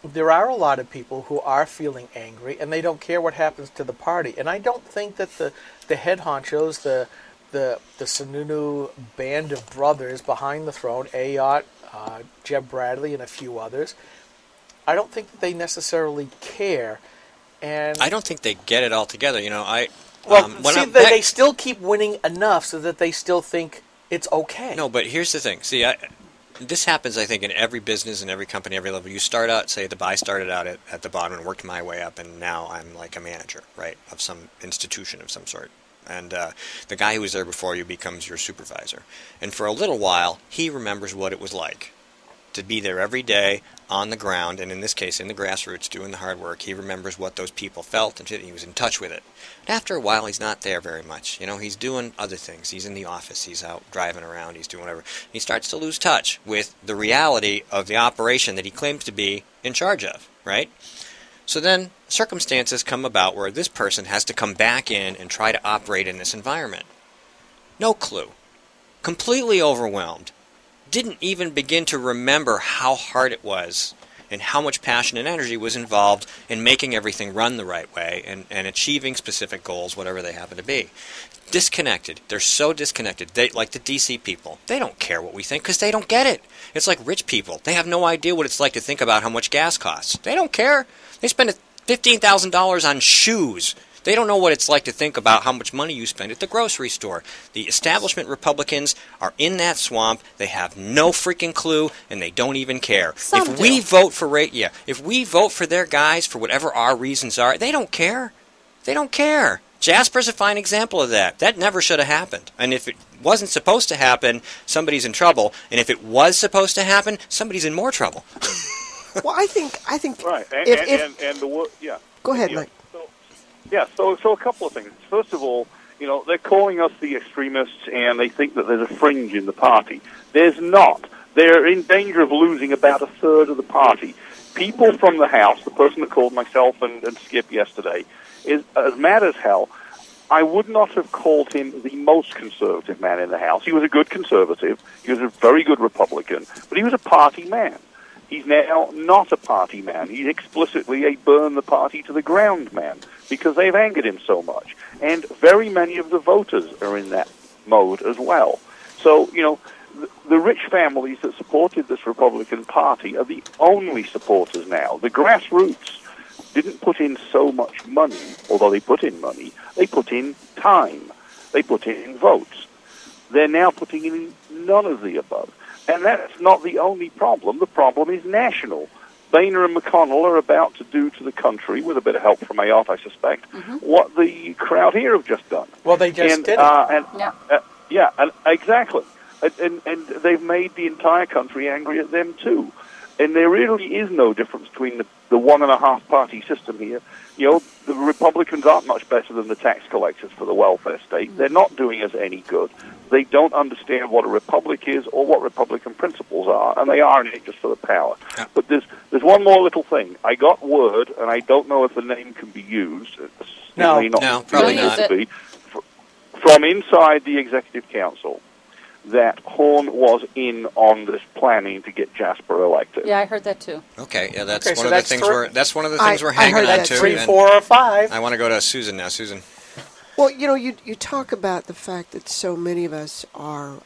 there are a lot of people who are feeling angry, and they don't care what happens to the party. And I don't think that the head honchos, the Sununu band of brothers behind the throne, Ayotte, Jeb Bradley, and a few others, I don't think that they necessarily care. And I don't think they get it all together. They still keep winning enough so that they still think it's okay. No, but here's the thing. See, this happens, I think, in every business, in every company, every level. You start out, say, I started out at the bottom and worked my way up, and now I'm like a manager, right, of some institution of some sort. And the guy who was there before you becomes your supervisor. And for a little while, he remembers what it was like to be there every day on the ground, and in this case, in the grassroots, doing the hard work. He remembers what those people felt, and he was in touch with it. But after a while, he's not there very much. He's doing other things. He's in the office. He's out driving around. He's doing whatever. He starts to lose touch with the reality of the operation that he claims to be in charge of, right? So then circumstances come about where this person has to come back in and try to operate in this environment. No clue. Completely overwhelmed. Didn't even begin to remember how hard it was and how much passion and energy was involved in making everything run the right way and achieving specific goals, whatever they happen to be. Disconnected. They're so disconnected. They, like the DC people, they don't care what we think because they don't get it. It's like rich people. They have no idea what it's like to think about how much gas costs. They don't care. They spend $15,000 on shoes. They don't know what it's like to think about how much money you spend at the grocery store. The establishment Republicans are in that swamp. They have no freaking clue, and they don't even care. If we vote for their guys for whatever our reasons are, they don't care. They don't care. Jasper's a fine example of that. That never should have happened. And if it wasn't supposed to happen, somebody's in trouble. And if it was supposed to happen, somebody's in more trouble. Well, I think right. Go ahead, Mike. So a couple of things. First of all, they're calling us the extremists, and they think that there's a fringe in the party. There's not. They're in danger of losing about a third of the party. People from the House, the person that called myself and Skip yesterday, is as mad as hell. I would not have called him the most conservative man in the House. He was a good conservative. He was a very good Republican, but he was a party man. He's now not a party man. He's explicitly a burn the party to the ground man because they've angered him so much. And very many of the voters are in that mode as well. So, the rich families that supported this Republican Party are the only supporters now. The grassroots didn't put in so much money, although they put in money. They put in time. They put in votes. They're now putting in none of the above. And that's not the only problem. The problem is national. Boehner and McConnell are about to do to the country, with a bit of help from Ayotte, I suspect, what the crowd here have just done. Well, they just did it. Exactly. And they've made the entire country angry at them, too. And there really is no difference between the one-and-a-half-party system here. The Republicans aren't much better than the tax collectors for the welfare state. They're not doing us any good. They don't understand what a republic is or what Republican principles are, and they are in it just for the power. But there's one more little thing. I got word, and I don't know if the name can be used. No, probably not. From inside the Executive Council, that Horn was in on this planning to get Jasper elected. Yeah, I heard that too. Okay, yeah, that's one of the things we're hanging on to. 3, 4, or 5. I want to go to Susan now. Susan. Well, you talk about the fact that so many of us are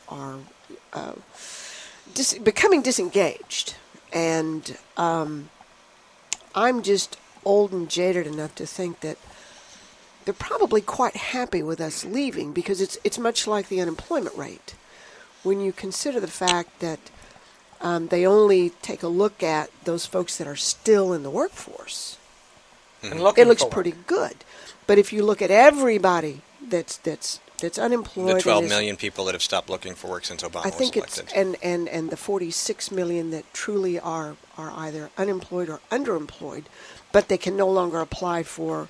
becoming disengaged, and I'm just old and jaded enough to think that they're probably quite happy with us leaving because it's much like the unemployment rate. When you consider the fact that they only take a look at those folks that are still in the workforce, and it looks pretty good. But if you look at everybody that's unemployed, the 12 million people that have stopped looking for work since Obama was elected, and the 46 million that truly are either unemployed or underemployed, but they can no longer apply for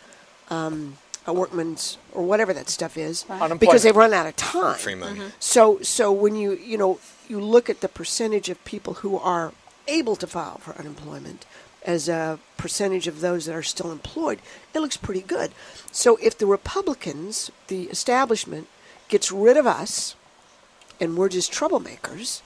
a workman's or whatever that stuff is, Unemployment. because they've run out of time. Free money. So when you look at the percentage of people who are able to file for unemployment as a percentage of those that are still employed, it looks pretty good. So if the Republicans, the establishment, gets rid of us and we're just troublemakers,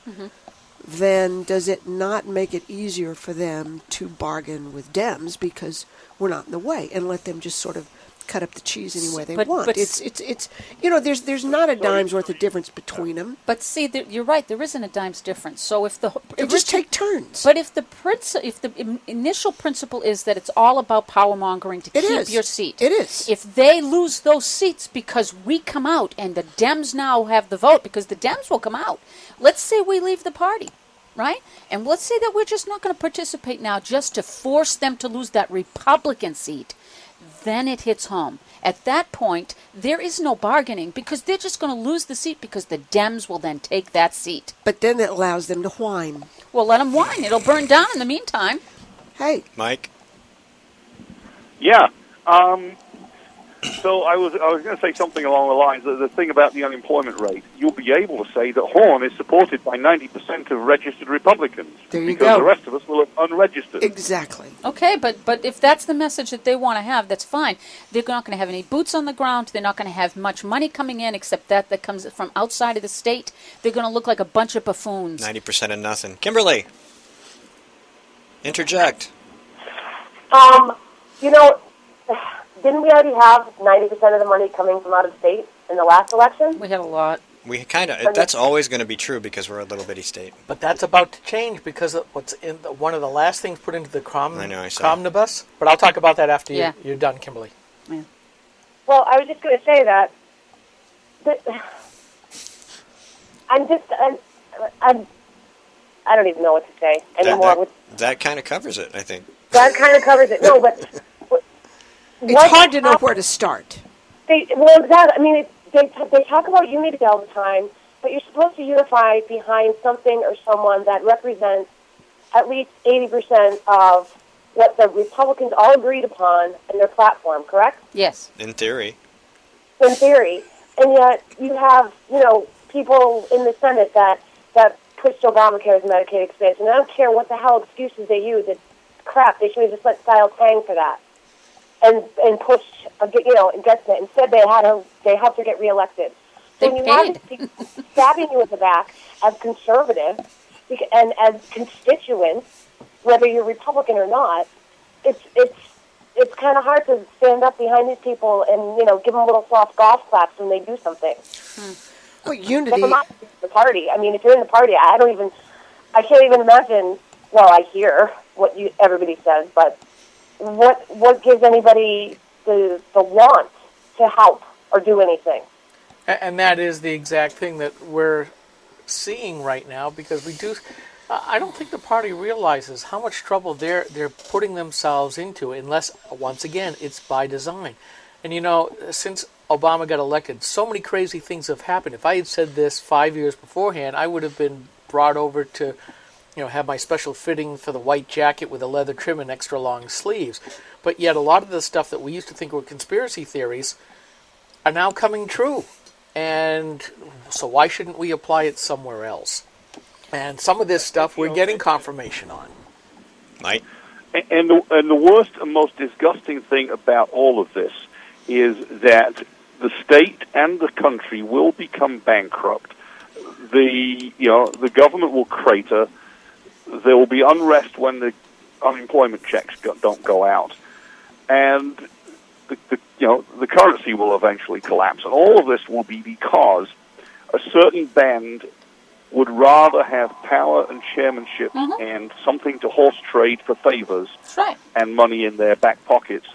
then does it not make it easier for them to bargain with Dems because we're not in the way, and let them just sort of cut up the cheese any way they want? But it's there's not a dime's worth of difference between them. But see, you're right. There isn't a dime's difference. So if They just take turns. But if the initial principle is that it's all about power mongering to It keep is. your seat, It is. If they lose those seats because we come out and the Dems now have the vote, because the Dems will come out. Let's say we leave the party, right? And let's say that we're just not going to participate now, just to force them to lose that Republican seat. Then it hits home. At that point, there is no bargaining, because they're just going to lose the seat because the Dems will then take that seat. But then it allows them to whine. Well, let them whine. It'll burn down in the meantime. Hey. Mike? Yeah. So I was going to say something along the lines of the thing about the unemployment rate. You'll be able to say that Horn is supported by 90% of registered Republicans. There you because go. The rest of us will have unregistered. Exactly. Okay, but if that's the message that they want to have, that's fine. They're not going to have any boots on the ground. They're not going to have much money coming in except that comes from outside of the state. They're going to look like a bunch of buffoons. 90% of nothing. Kimberly, interject. Didn't we already have 90% of the money coming from out of state in the last election? We had a lot. We that's always going to be true because we're a little bitty state. But that's about to change because of what's in one of the last things put into the Cromnibus. But I'll talk about that after you're done, Kimberly. Yeah. Well, I was just going to say that I don't even know what to say anymore. That kind of covers it, I think. That kind of covers it. No, but it's hard to know where to start. Exactly. I mean, they talk about unity all the time, but you're supposed to unify behind something or someone that represents at least 80% of what the Republicans all agreed upon in their platform, correct? Yes. In theory. In theory. And yet you have, people in the Senate that pushed Obamacare's Medicaid expansion. I don't care what the hell excuses they use. It's crap. They should have just let Stiles hang for that and pushed, against it. Instead, they helped her get reelected. So when you have people stabbing you in the back as conservatives and as constituents, whether you're Republican or not, it's kind of hard to stand up behind these people and give them little soft golf claps when they do something. Well, unity. Never mind the party. I mean, if you're in the party, I can't even imagine. Well, I hear what everybody says, but what gives anybody the want to help or do anything? And that is the exact thing that we're seeing right now, because we do. I don't think the party realizes how much trouble they're putting themselves into, unless, once again, it's by design. And since Obama got elected, so many crazy things have happened. If I had said this 5 years beforehand, I would have been brought over to, have my special fitting for the white jacket with a leather trim and extra long sleeves. But yet a lot of the stuff that we used to think were conspiracy theories are now coming true. And so why shouldn't we apply it somewhere else? And some of this stuff we're getting confirmation on. Mike? And the worst and most disgusting thing about all of this is that the state and the country will become bankrupt. The government will crater. There will be unrest when the unemployment checks don't go out, and the currency will eventually collapse. And all of this will be because a certain band would rather have power and chairmanship and something to horse trade for favors and money in their back pockets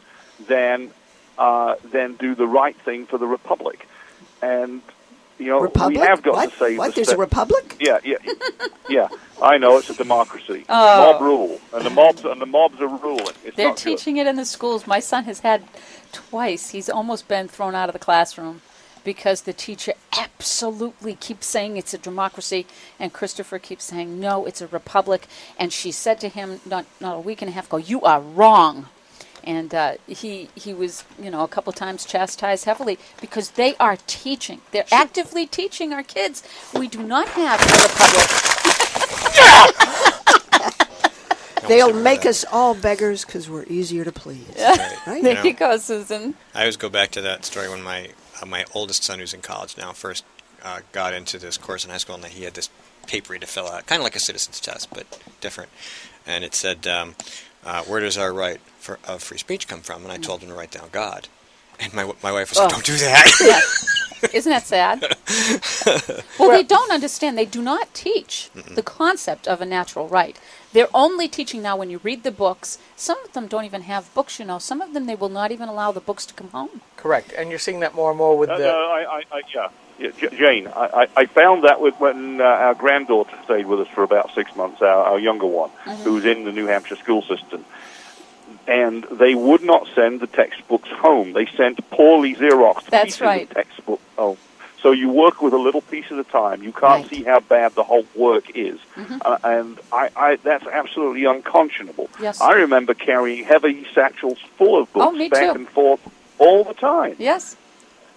than do the right thing for the republic. And Republic? we have got to say what? There's a republic? Yeah. I know it's a democracy. Mob rule, and the mobs are ruling. They're teaching it in the schools. My son has had twice. He's almost been thrown out of the classroom because the teacher absolutely keeps saying it's a democracy, and Christopher keeps saying, no, it's a republic. And she said to him not a week and a half ago, you are wrong. And he was, a couple times chastised heavily because they are teaching. They're actively teaching our kids. We do not have in the public. They'll make us all beggars because we're easier to please. Right? There you go, Susan. I always go back to that story when my oldest son, who's in college now, first got into this course in high school, and he had this paper he had to fill out, kind of like a citizen's test, but different. And it said, where does our right of free speech come from? And I told him to write down God. And my wife was like, don't do that. Yeah. Isn't that sad? Well, they don't understand. They do not teach the concept of a natural right. They're only teaching now when you read the books. Some of them don't even have books, Some of them they will not even allow the books to come home. Correct. And you're seeing that more and more with Jane, I found that when our granddaughter stayed with us for about 6 months, our younger one, who's in the New Hampshire school system. And they would not send the textbooks home. They sent poorly Xeroxed pieces of textbook home. So you work with a little piece at a time. You can't see how bad the whole work is. And that's absolutely unconscionable. Yes. I remember carrying heavy satchels full of books back and forth all the time. Yes.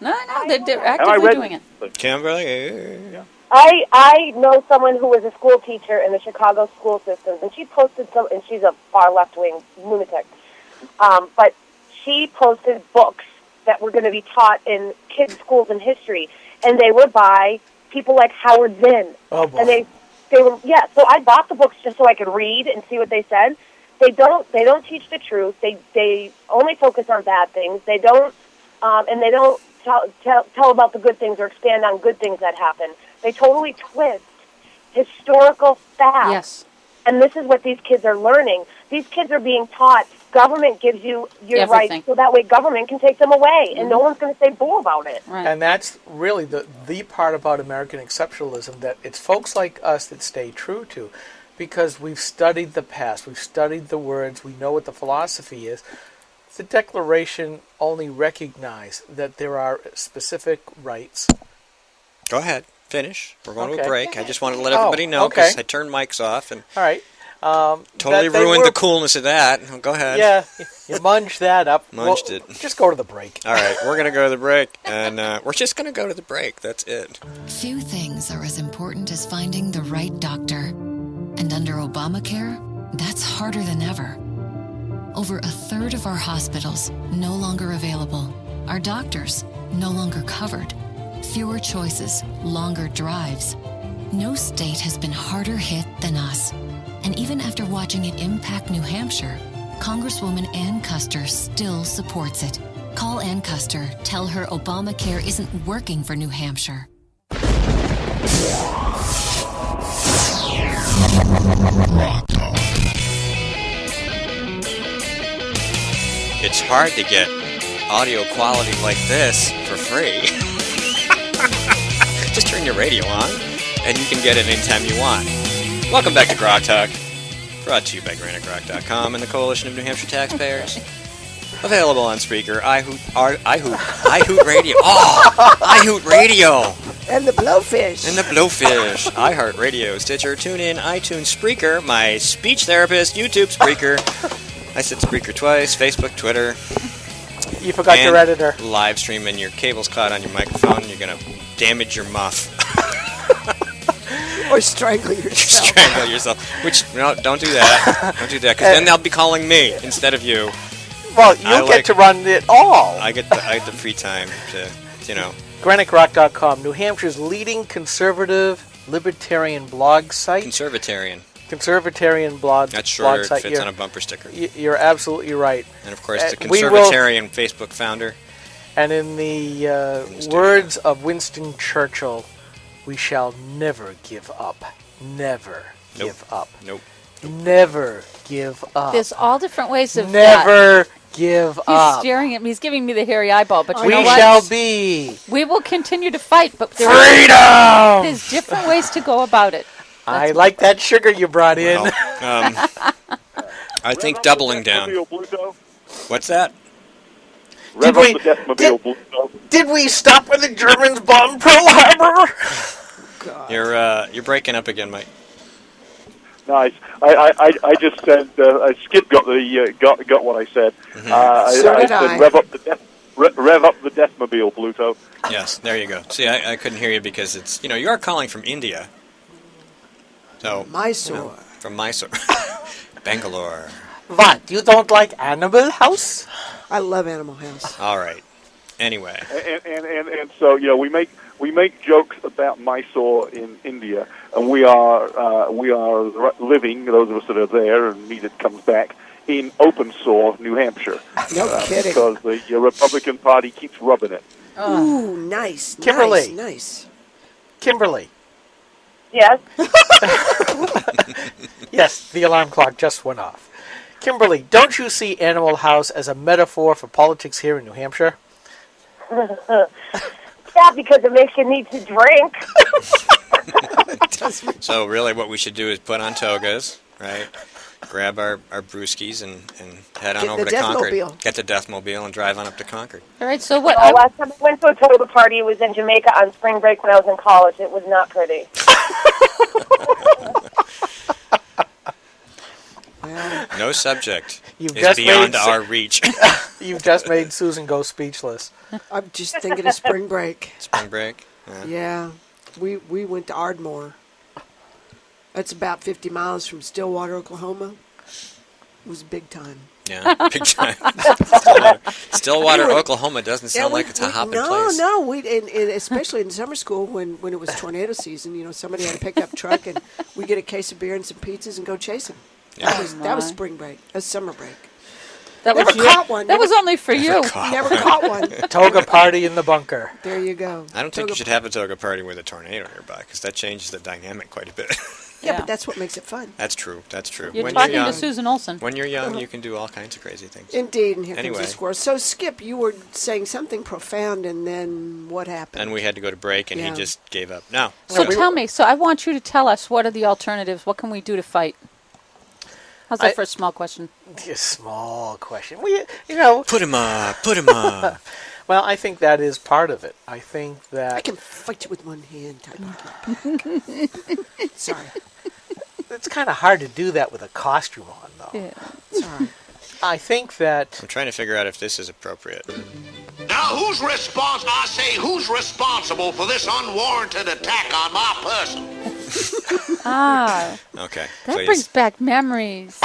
No, they're actively doing it. Kimberly. Yeah. I know someone who was a school teacher in the Chicago school system, and she posted and she's a far left-wing lunatic, but she posted books that were going to be taught in kids' schools in history, and they were by people like Howard Zinn. Oh, boy. And they were, so I bought the books just so I could read and see what they said. They don't teach the truth. They only focus on bad things. They don't, and they don't tell about the good things or expand on good things that happen. They totally twist historical facts. Yes. And this is what these kids are learning. These kids are being taught government gives you your rights, so that way government can take them away, and no one's going to say boo about it. Right. And that's really the part about American exceptionalism, that it's folks like us that stay true to, because we've studied the past, we've studied the words, we know what the philosophy is. The Declaration only recognizes that there are specific rights. Go ahead. Finish. We're going to a break. I just wanted to let everybody know because I turned mics off and all right. Totally ruined the coolness of that. Go ahead. Yeah, you munged that up. Munged it. Just go to the break. All right, we're going to go to the break, and we're just going to go to the break. That's it. Few things are as important as finding the right doctor. And under Obamacare, that's harder than ever. Over a third of our hospitals no longer available. Our doctors no longer covered. Fewer choices, longer drives. No state has been harder hit than us. And even after watching it impact New Hampshire, Congresswoman Ann Custer still supports it. Call Ann Custer. Tell her Obamacare isn't working for New Hampshire. It's hard to get audio quality like this for free. Just turn your radio on, and you can get it anytime you want. Welcome back to GrokTALK, brought to you by GrokTALK.com and the Coalition of New Hampshire Taxpayers. Available on Spreaker, iHoot Radio. Oh, iHoot Radio. And the Blowfish. iHeartRadio, Stitcher, TuneIn, iTunes, Spreaker, my speech therapist, YouTube, Spreaker. I said Spreaker twice, Facebook, Twitter. You forgot your editor. Live stream, and your cable's caught on your microphone. You're going to damage your muff. Or strangle yourself. Which, no, don't do that. Don't do that, because then they'll be calling me instead of you. Well, you get to run it all. I get the free time to, GrokTALK.com, New Hampshire's leading conservative libertarian blog site. Conservatarian blog That's shorter. Blog site. It fits on a bumper sticker. You're absolutely right. And, of course, the Conservatarian Facebook founder. And in the words of Winston Churchill, we shall never give up. Never give up. Nope. Never give up. There's all different ways of never give up. He's staring at me. He's giving me the hairy eyeball. But we shall be. We will continue to fight. But freedom. There's different ways to go about it. I like that sugar you brought in. I think doubling down. What's that? Did we stop when the Germans bombed Pearl Harbor? You're breaking up again, Mike. Nice. I just said Skip got the got what I said. Mm-hmm. I said rev up the Deathmobile, Pluto. Yes, there you go. See, I couldn't hear you because it's you are calling from India. So Mysore. From Mysore, Bangalore. What? You don't like Animal House? I love Animal House. All right. Anyway. And so we make jokes about Mysore in India, and we are living, those of us that are there, and me that comes back, in Openshaw, New Hampshire. No kidding. Because the Republican Party keeps rubbing it. Ooh, nice. Kimberly. Nice. Kimberly. Yes? Yes, the alarm clock just went off. Kimberly, don't you see Animal House as a metaphor for politics here in New Hampshire? Yeah, because it makes you need to drink. So really what we should do is put on togas, right? Grab our brewskis and head on over to Concord. Get the Deathmobile and drive on up to Concord. All right, so what... last time I went to a toga party, it was in Jamaica on spring break when I was in college. It was not pretty. No subject You've is just beyond made our reach. You've just made Susan go speechless. I'm just thinking of spring break. Spring break? Yeah. We went to Ardmore. That's about 50 miles from Stillwater, Oklahoma. It was big time. Yeah, big time. Stillwater, Oklahoma doesn't sound like it's a hopping place. No, and especially in summer school when it was tornado season, somebody had a pickup truck and we get a case of beer and some pizzas and go chasing. Yeah. That was spring break. That was summer break. That Never caught one. That was only for you. Never caught one. Toga party in the bunker. There you go. I don't think you should have a toga party with a tornado nearby because that changes the dynamic quite a bit. Yeah, but that's what makes it fun. That's true. You're talking to Susan Olsen. When you're young, you can do all kinds of crazy things. Indeed, and here Anyway. comes the squirrel. So, Skip, you were saying something profound, and then what happened? And we had to go to break, and he just gave up. No. So tell me, I want you to tell us what are the alternatives? What can we do to fight? How's that for a small question? A small question. Put him up. Well, I think that is part of it. I think that... I can fight you with one hand. Sorry. It's kind of hard to do that with a costume on, though. Yeah. Sorry. I think that... I'm trying to figure out if this is appropriate. Now, who's responsible for this unwarranted attack on my person? Okay. That brings back memories.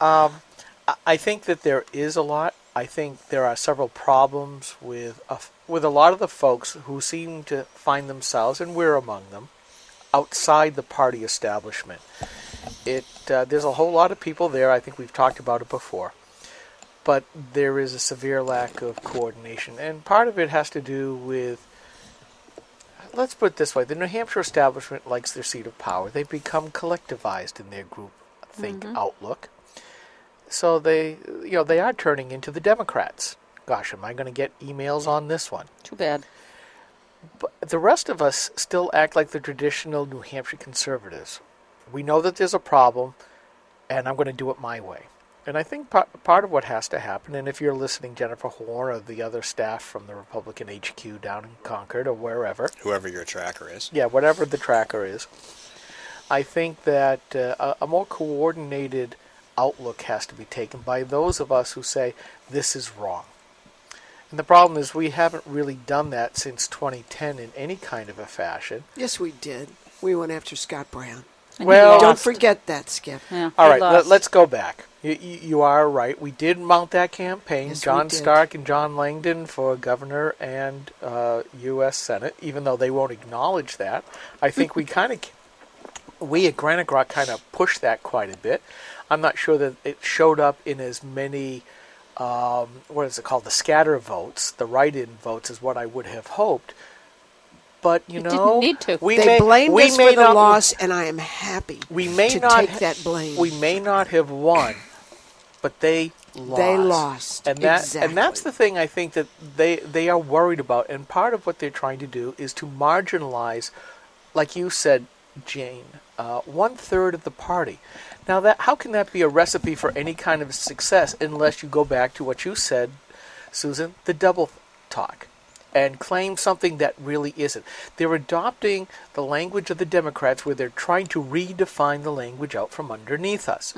I think that there is a lot. I think there are several problems with a lot of the folks who seem to find themselves, and we're among them, outside the party establishment. There's a whole lot of people there. I think we've talked about it before. But there is a severe lack of coordination. And part of it has to do with, let's put it this way, the New Hampshire establishment likes their seat of power. They've become collectivized in their group think outlook. So they are turning into the Democrats. Gosh, am I going to get emails on this one? Too bad. But the rest of us still act like the traditional New Hampshire conservatives. We know that there's a problem, and I'm going to do it my way. And I think part of what has to happen, and if you're listening, Jennifer Horn or the other staff from the Republican HQ down in Concord or wherever. Whoever your tracker is. Yeah, whatever the tracker is. I think that a more coordinated outlook has to be taken by those of us who say, this is wrong. And the problem is we haven't really done that since 2010 in any kind of a fashion. Yes, we did. We went after Scott Brown. Well, don't forget that, Skip. Yeah, all right, let's go back. You are right. We did mount that campaign. Yes, John we did. Stark and John Langdon for governor and U.S. Senate, even though they won't acknowledge that. I think we at Granite Grok kind of pushed that quite a bit. I'm not sure that it showed up in as many, what is it called, the scatter votes, the write-in votes is what I would have hoped. But, didn't need to. They blamed us for the loss, and I am happy to take that blame. We may not have won, but they lost. They lost, and that's the thing I think that they are worried about. And part of what they're trying to do is to marginalize, like you said, Jane, 1/3 of the party. Now, how can that be a recipe for any kind of success unless you go back to what you said, Susan, the double talk? and claim something that really isn't. They're adopting the language of the Democrats where they're trying to redefine the language out from underneath us.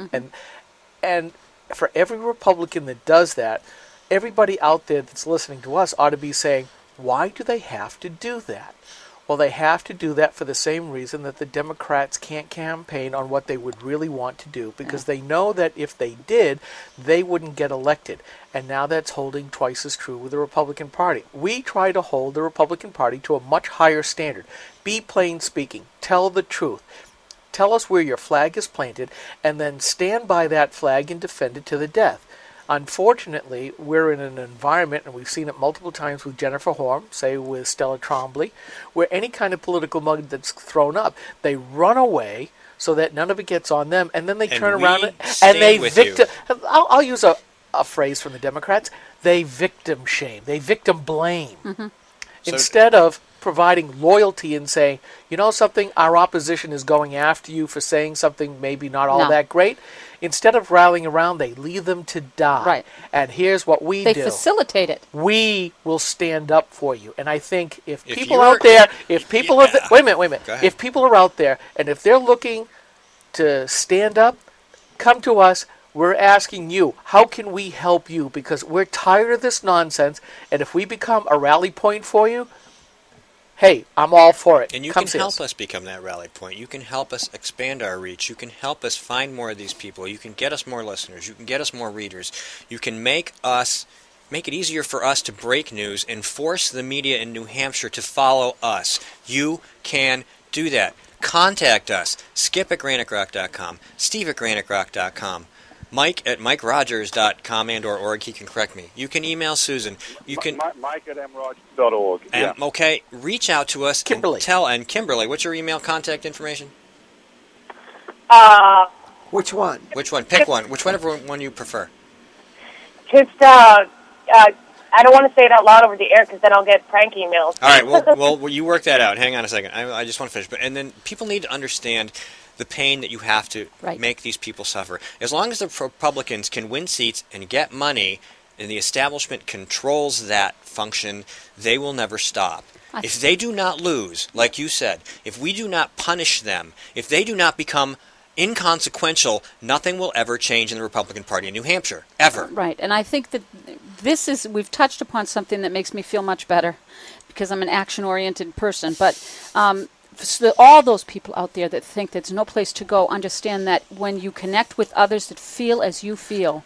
And for every Republican that does that, everybody out there that's listening to us ought to be saying, why do they have to do that? Well, they have to do that for the same reason that the Democrats can't campaign on what they would really want to do, because they know that if they did, they wouldn't get elected. And now that's holding twice as true with the Republican Party. We try to hold the Republican Party to a much higher standard. Be plain speaking. Tell the truth. Tell us where your flag is planted, and then stand by that flag and defend it to the death. Unfortunately, we're in an environment, and we've seen it multiple times with Jennifer Horn, say with Stella Trombley, where any kind of political mug that's thrown up, they run away so that none of it gets on them, and then they turn around and they victim. I'll use a phrase from the Democrats. They victim shame. They victim blame. Instead of providing loyalty and saying, you know something, our opposition is going after you for saying something maybe not all that great. Instead of rallying around, they leave them to die. Right. And here's what we do. They facilitate it. We will stand up for you. And I think if people out there, if people are, wait a minute. If people are out there and if they're looking to stand up, come to us. We're asking you, how can we help you? Because we're tired of this nonsense. And if we become a rally point for you, hey, I'm all for it. And you can help us become that rally point. You can help us expand our reach. You can help us find more of these people. You can get us more listeners. You can get us more readers. You can make it easier for us to break news and force the media in New Hampshire to follow us. You can do that. Contact us. Skip at GrokTALK.com. Steve at GrokTALK.com. Mike at MikeRogers.com and/or org. He can correct me. You can email Susan. You can Mike at mrogers.org. Okay, reach out to us. Kimberly. And Kimberly, what's your email contact information? Which one? Which one? Pick one. Whichever one you prefer. Just, I don't want to say it out loud over the air because then I'll get prank emails. All right, well, you work that out. Hang on a second. I just want to finish. And then people need to understand the pain that you have to make these people suffer. As long as the Republicans can win seats and get money, and the establishment controls that function, they will never stop. If they do not lose, like you said, if we do not punish them, if they do not become inconsequential, nothing will ever change in the Republican Party in New Hampshire, ever. Right, and I think that we've touched upon something that makes me feel much better, because I'm an action-oriented person, but so all those people out there that think there's no place to go, understand that when you connect with others that feel as you feel,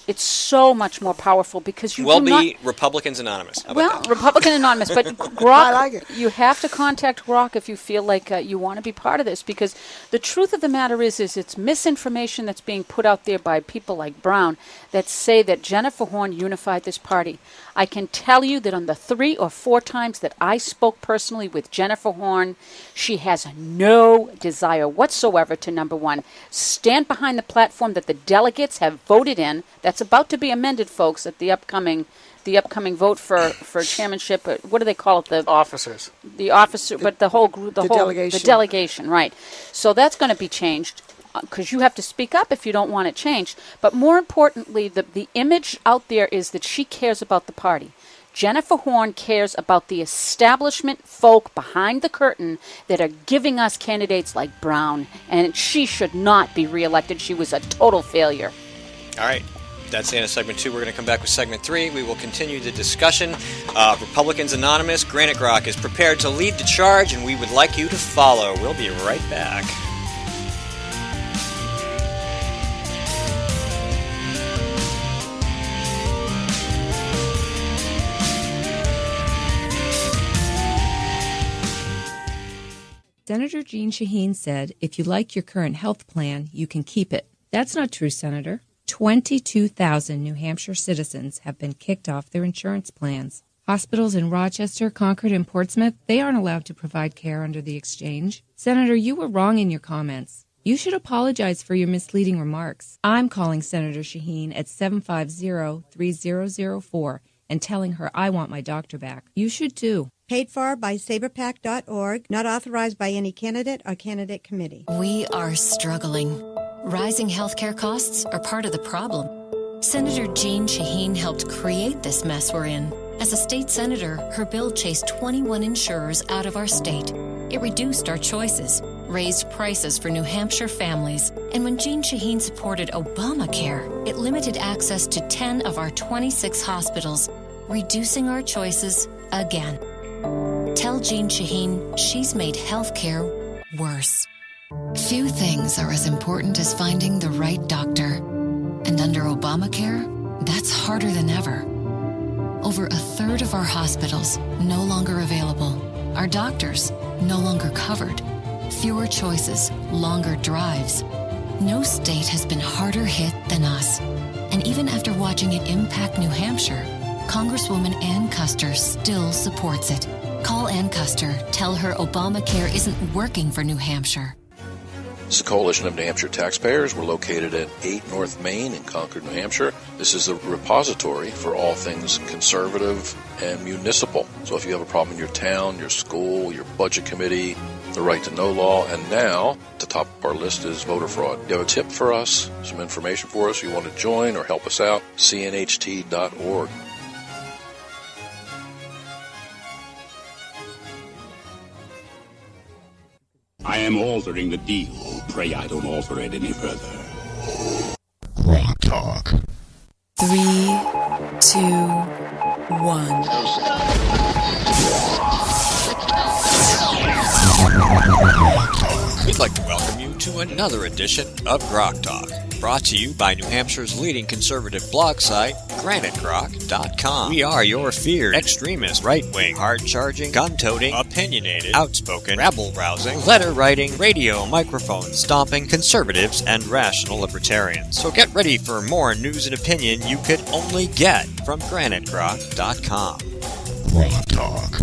it's so much more powerful, because you be Republicans Anonymous. How about that? Republican Anonymous, but Grok, I like it. You have to contact Grok if you feel like you want to be part of this, because the truth of the matter is it's misinformation that's being put out there by people like Brown that say that Jennifer Horn unified this party. I can tell you that on the 3 or 4 times that I spoke personally with Jennifer Horn, she has no desire whatsoever to, number one, stand behind the platform that the delegates have voted in. That's about to be amended, folks, at the upcoming vote for chairmanship. What do they call it? The officers. The officer, but the whole group, the delegation. The delegation, right? So that's going to be changed, because you have to speak up if you don't want it changed. But more importantly, the image out there is that she cares about the party. Jennifer Horn cares about the establishment folk behind the curtain that are giving us candidates like Brown, and she should not be reelected. She was a total failure. All right. That's the end of segment 2. We're going to come back with segment 3. We will continue the discussion. Republicans Anonymous, Granite Grok is prepared to lead the charge, and we would like you to follow. We'll be right back. Senator Jeanne Shaheen said, if you like your current health plan, you can keep it. That's not true, Senator. 22,000 New Hampshire citizens have been kicked off their insurance plans. Hospitals in Rochester, Concord, and Portsmouth, they aren't allowed to provide care under the exchange. Senator, you were wrong in your comments. You should apologize for your misleading remarks. I'm calling Senator Shaheen at 750-3004 and telling her I want my doctor back. You should too. Paid for by SaberPac.org, not authorized by any candidate or candidate committee. We are struggling. Rising healthcare costs are part of the problem. Senator Jeanne Shaheen helped create this mess we're in. As a state senator, her bill chased 21 insurers out of our state. It reduced our choices, raised prices for New Hampshire families, and when Jeanne Shaheen supported Obamacare, it limited access to 10 of our 26 hospitals, reducing our choices again. Tell Jeanne Shaheen she's made healthcare worse. Few things are as important as finding the right doctor. And under Obamacare, that's harder than ever. Over a third of our hospitals no longer available. Our doctors no longer covered. Fewer choices, longer drives. No state has been harder hit than us. And even after watching it impact New Hampshire, Congresswoman Ann Custer still supports it. Call Ann Custer. Tell her Obamacare isn't working for New Hampshire. This is the Coalition of New Hampshire Taxpayers. We're located at 8 North Main in Concord, New Hampshire. This is the repository for all things conservative and municipal. So if you have a problem in your town, your school, your budget committee, the right to know law, and now, at the top of our list is voter fraud. You have a tip for us, some information for us, you want to join or help us out, cnht.org. I am altering the deal. Pray I don't alter it any further. Rock Talk. 3, 2, 1. We'd like to welcome you to another edition of GrokTALK, brought to you by New Hampshire's leading conservative blog site, GraniteGrok.com. We are your feared, extremist, right-wing, hard-charging, gun-toting, opinionated, outspoken, rabble-rousing, letter-writing, radio, microphone stomping conservatives and rational libertarians. So get ready for more news and opinion you could only get from GraniteGrok.com. Rock Talk.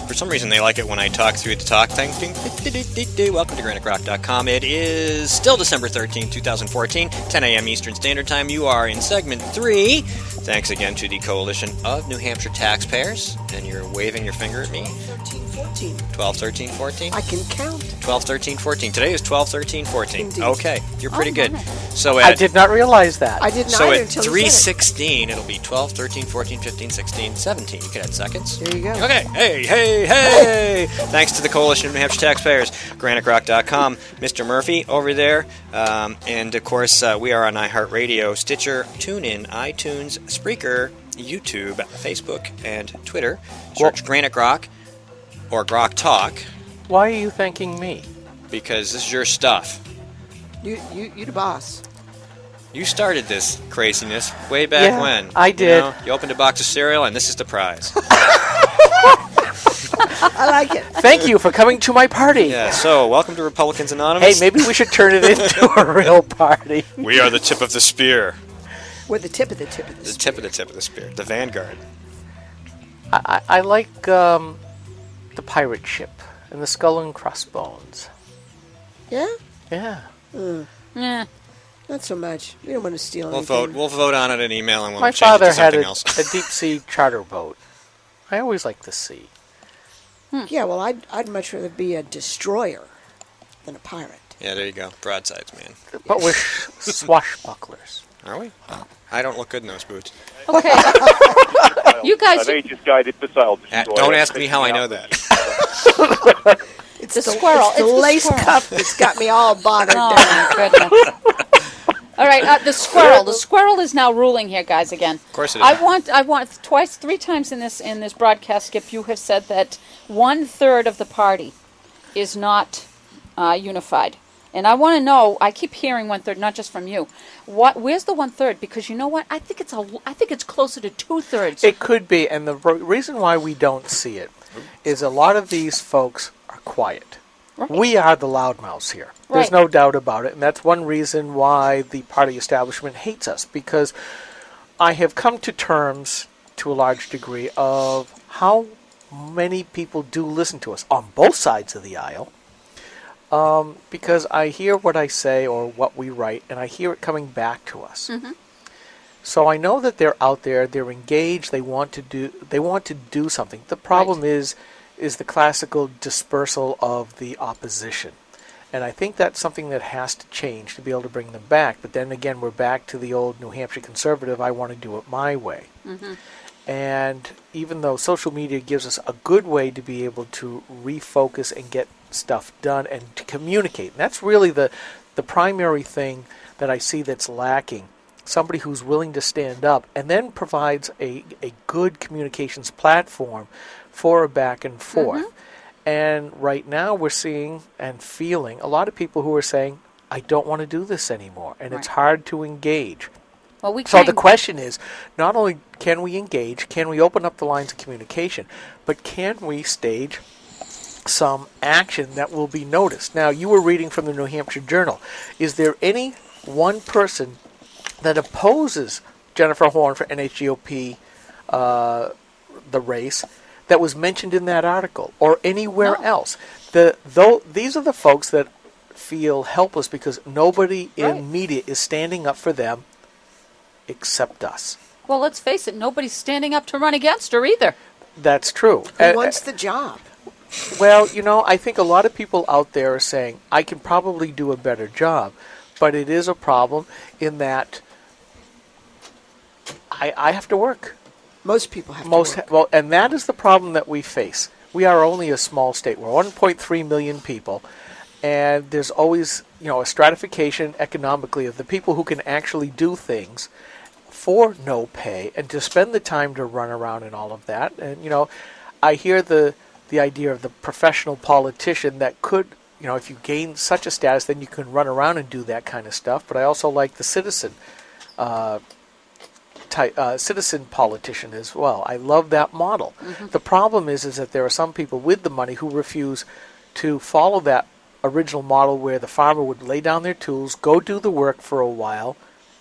For some reason, they like it when I talk through the talk thing. Welcome to GraniteGrok.com. It is still December 13, 2014, 10 a.m. Eastern Standard Time. You are in segment 3. Thanks again to the Coalition of New Hampshire Taxpayers. And you're waving your finger at me. 13, 14. 12, 13, 14? I can count. 12, 13, 14. Today is 12, 13, 14. Indeed. Okay, you're pretty good. Nice. So I did not realize that. I didn't So either at until you said 3:16, it'll be 12, 13, 14, 15, 16, 17. You can add seconds. There you go. Okay. Hey. Thanks to the Coalition of New Hampshire Taxpayers, GraniteGrok.com, Mr. Murphy over there. And, of course, we are on iHeartRadio, Stitcher, TuneIn, iTunes, Spreaker, YouTube, Facebook, and Twitter. Search Granite Grok or Grok Talk. Why are you thanking me? Because this is your stuff. You the boss. You started this craziness way back when. I did. You opened a box of cereal, and this is the prize. I like it. Thank you for coming to my party. Yeah, so welcome to Republicans Anonymous. Hey, maybe we should turn it into a real party. We are the tip of the spear. We're the tip of the tip of the The spear. tip of the spear. The vanguard. I like the pirate ship and the skull and crossbones. Yeah? Yeah. Yeah. Not so much. We don't want to steal We'll anything. vote on it in email, and we'll My change it father to had something a else. deep sea charter boat. I always like the sea. Yeah, well, I'd much rather be a destroyer than a pirate. Yeah, there you go. Broadsides, man. But with swashbucklers. Are we? I don't look good in those boots. Okay. You guys. An aegis guided missile destroyer. Don't ask me how I know that. It's The squirrel. It's the It's the lace squirrel. cuff that's got me all bothered Oh, down. my goodness. All right, the squirrel. The squirrel is now ruling here, guys. Again, Of course it is. I want three times in this broadcast, Skip. You have said that 1/3 of the party is not unified, and I want to know. I keep hearing 1/3, not just from you. Where's the 1/3? Because you know what? I think it's closer to 2/3. It could be, and the reason why we don't see it is a lot of these folks are quiet. Right. We are the loudmouths here. There's Right. no doubt about it, and that's one reason why the party establishment hates us, because I have come to terms, to a large degree, of how many people do listen to us on both sides of the aisle, because I hear what I say or what we write, and I hear it coming back to us. Mm-hmm. So I know that they're out there, they're engaged, they want to do something. The problem is the classical dispersal of the opposition. And I think that's something that has to change to be able to bring them back. But then again, we're back to the old New Hampshire conservative, I want to do it my way. Mm-hmm. And even though social media gives us a good way to be able to refocus and get stuff done and to communicate, and that's really the primary thing that I see that's lacking. Somebody who's willing to stand up and then provides a good communications platform for a back and forth. And right now we're seeing and feeling a lot of people who are saying, I don't want to do this anymore, and it's hard to engage. Well, so the question is, not only can we engage, can we open up the lines of communication, but can we stage some action that will be noticed? Now, you were reading from the New Hampshire Journal. Is there any one person that opposes Jennifer Horn for NHGOP, the race, that was mentioned in that article or anywhere else? These are the folks that feel helpless because nobody in media is standing up for them except us. Well, let's face it, nobody's standing up to run against her either. That's true. Who wants the job? Well, I think a lot of people out there are saying, I can probably do a better job, but it is a problem in that I have to work. Most people have to work. Well, and that is the problem that we face. We are only a small state. We're 1.3 million people, and there's always, a stratification economically of the people who can actually do things for no pay and to spend the time to run around and all of that. And, I hear the idea of the professional politician that could, if you gain such a status, then you can run around and do that kind of stuff. But I also like the citizen politician as well. I love that model. The problem is that there are some people with the money who refuse to follow that original model where the farmer would lay down their tools, go do the work for a while,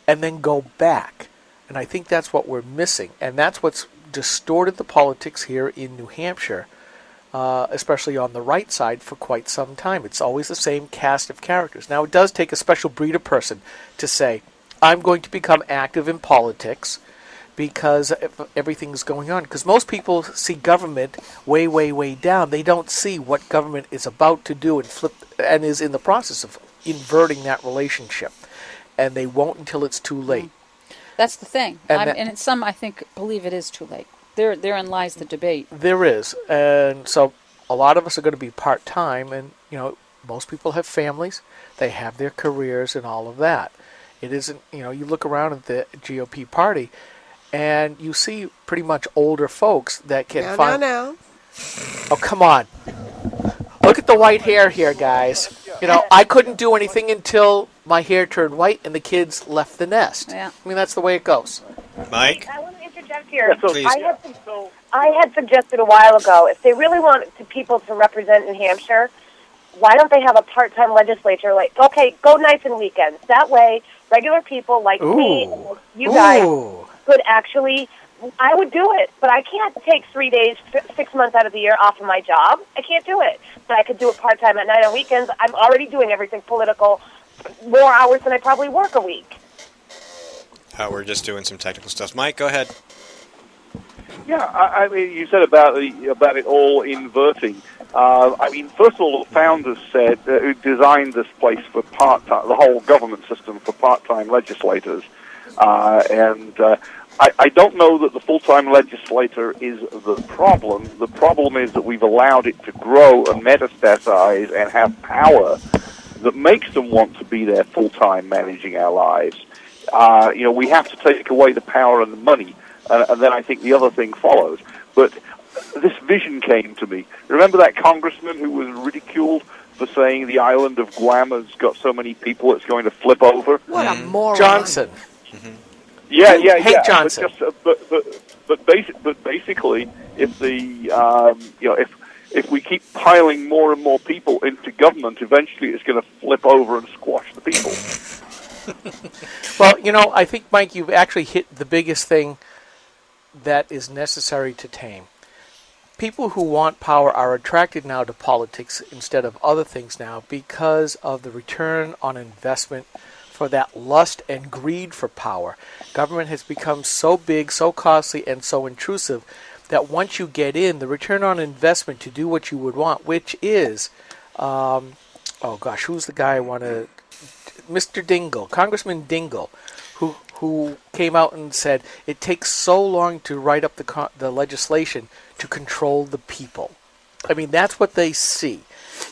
and then go back. And I think that's what we're missing. And that's what's distorted the politics here in New Hampshire, especially on the right side, for quite some time. It's always the same cast of characters. Now, it does take a special breed of person to say, I'm going to become active in politics because everything's going on. Because most people see government way, way, way down. They don't see what government is about to do and is in the process of inverting that relationship. And they won't until it's too late. That's the thing. And some, I think, believe it is too late. Therein lies the debate. There is. And so a lot of us are going to be part-time. And, most people have families. They have their careers and all of that. It isn't, you look around at the GOP party and you see pretty much older folks that can find... No. Oh, come on. Look at the white hair here, guys. I couldn't do anything until my hair turned white and the kids left the nest. Yeah. I mean, that's the way it goes. Mike? I want to interject here. Please. I had suggested a while ago, if they really want people to represent New Hampshire, why don't they have a part-time legislature? Like, okay, go nights and weekends. That way, regular people like me and you guys could actually... I would do it, but I can't take 3 days, 6 months out of the year off of my job. I can't do it. But I could do it part-time at night on weekends. I'm already doing everything political, more hours than I probably work a week. We're just doing some technical stuff. Mike, go ahead. Yeah, I mean, you said about it all inverting. First of all, the founders said who designed this place for part-time, the whole government system for part-time legislators, I don't know that the full-time legislator is the problem. The problem is that we've allowed it to grow and metastasize and have power that makes them want to be there full-time managing our lives. We have to take away the power and the money, and then I think the other thing follows. But this vision came to me. Remember that congressman who was ridiculed for saying the island of Guam has got so many people it's going to flip over? What a moron. Johnson. Yeah. Johnson. But basically, if if we keep piling more and more people into government, eventually it's going to flip over and squash the people. Well, I think, Mike, you've actually hit the biggest thing that is necessary to tame. People who want power are attracted now to politics instead of other things now because of the return on investment for that lust and greed for power. Government has become so big, so costly, and so intrusive that once you get in, the return on investment to do what you would want, which is, who's the guy I want to... Mr. Dingell, Congressman Dingell, who came out and said it takes so long to write up the legislation to control the people. I mean, that's what they see.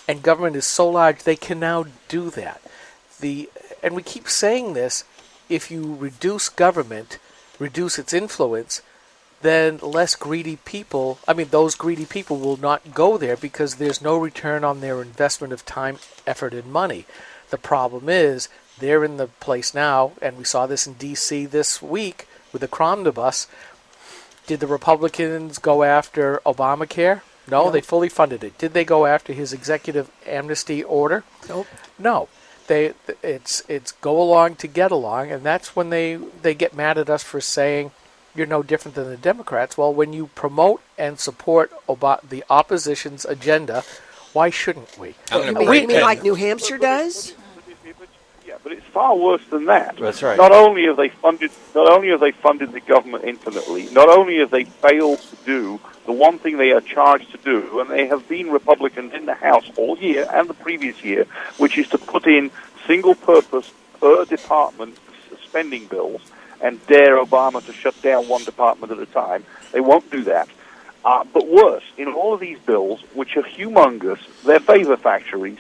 And government is so large, they can now do that. And we keep saying this, if you reduce government, reduce its influence, then less greedy people, those greedy people will not go there because there's no return on their investment of time, effort, and money. The problem is, they're in the place now, and we saw this in D.C. this week with the Cromnibus. Did the Republicans go after Obamacare? No, they fully funded it. Did they go after his executive amnesty order? Nope. No. It's go along to get along, and that's when they get mad at us for saying you're no different than the Democrats. Well, when you promote and support the opposition's agenda, why shouldn't we? You mean like New Hampshire does? Yeah, but it's far worse than that. That's right. Not only have they funded the government infinitely, not only have they failed to do the one thing they are charged to do, and they have been Republicans in the House all year and the previous year, which is to put in single-purpose per department spending bills and dare Obama to shut down one department at a time. They won't do that. But worse, in all of these bills, which are humongous, they're favor factories,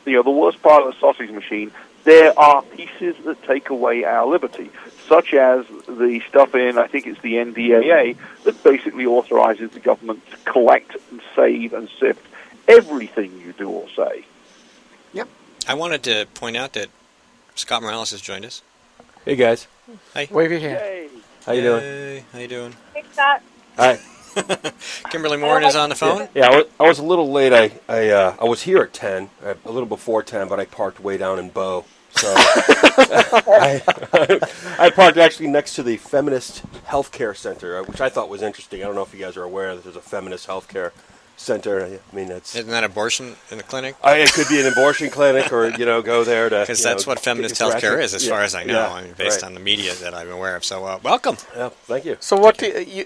the worst part of the sausage machine, there are pieces that take away our liberty, such as the stuff in, I think it's the NDAA, that basically authorizes the government to collect and save and sift everything you do or say. Yep. I wanted to point out that Scott Morales has joined us. Hey, guys. Hi. Wave your hand. Hey. How you doing? How you doing? Hey, Scott. Hi. Kimberly Morin is on the phone. Yeah, I was a little late. I was here at 10, a little before 10, but I parked way down in Bow. So I parked actually next to the Feminist Healthcare Center, which I thought was interesting. I don't know if you guys are aware that there's a Feminist Healthcare Center. I mean, isn't that abortion in the clinic? It could be an abortion clinic, or go there to because that's what feminist healthcare is, as far as I know. Yeah, based on the media that I'm aware of. So, welcome. Yeah, thank you. So,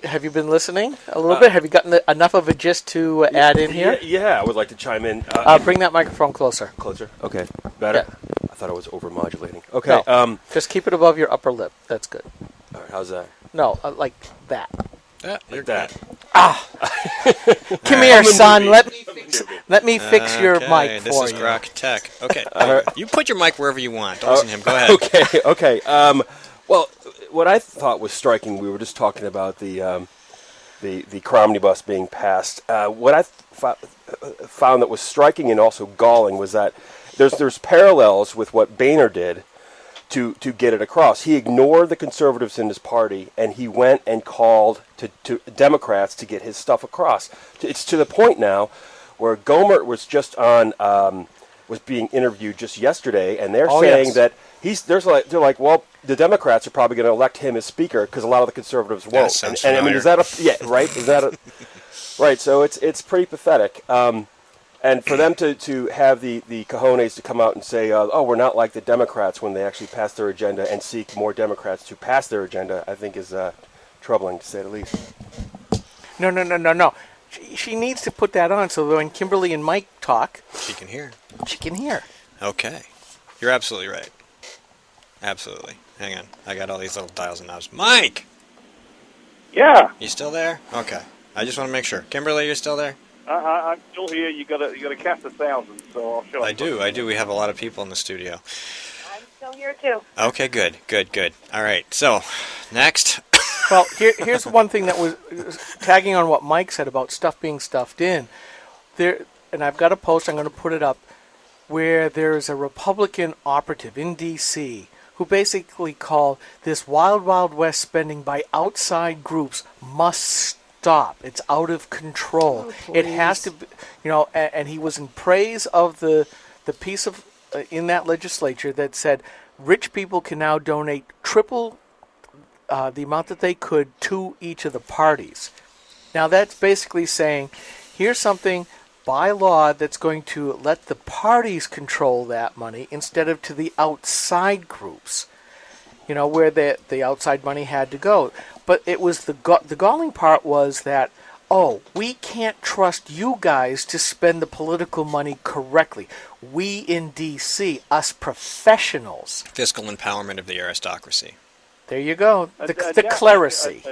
have you been listening a little bit? Have you gotten enough of a gist to add in here? Yeah, I would like to chime in. Bring that microphone closer. Closer. Okay, better. Yeah. I thought I was overmodulating. Okay, no, just keep it above your upper lip. That's good. All right, how's that? No, like that. Like that. Come here, son. Let me fix your mic for you. This is GrokTAK. Okay, you put your mic wherever you want. Don't listen to him. Go ahead. Okay. Well, what I thought was striking, we were just talking about the Cromnibus being passed. What I found that was striking and also galling was that there's parallels with what Boehner did to get it across. He ignored the conservatives in his party, and he went and called to Democrats to get his stuff across. It's to the point now where Gohmert was just on was being interviewed just yesterday, and they're saying that they're like, well, the Democrats are probably going to elect him as speaker because a lot of the conservatives won't. And I mean, is that right? Is that right? So it's pretty pathetic. And for them to have the cojones to come out and say, we're not like the Democrats when they actually pass their agenda and seek more Democrats to pass their agenda, I think is troubling, to say the least. No. She needs to put that on so that when Kimberly and Mike talk, she can hear. Okay. You're absolutely right. Absolutely. Hang on. I got all these little dials and knobs. Mike! Yeah. You still there? Okay. I just want to make sure. Kimberly, you're still there? I'm still here. You got to cast 1,000, so I'll show up. I do. We have a lot of people in the studio. I'm still here too. Okay, good. All right. So, next. Well, here's one thing that was tagging on what Mike said about stuff being stuffed in. There, and I've got a post. I'm going to put it up where there's a Republican operative in D.C. who basically called this wild, wild west spending by outside groups must stop. It's out of control. It has to be, and he was in praise of the piece of in that legislature that said rich people can now donate triple the amount that they could to each of the parties. Now that's basically saying here's something by law that's going to let the parties control that money instead of to the outside groups, where the outside money had to go. But it was the galling part was that, we can't trust you guys to spend the political money correctly. We in D.C., us professionals. Fiscal empowerment of the aristocracy. There you go. The that- clerisy.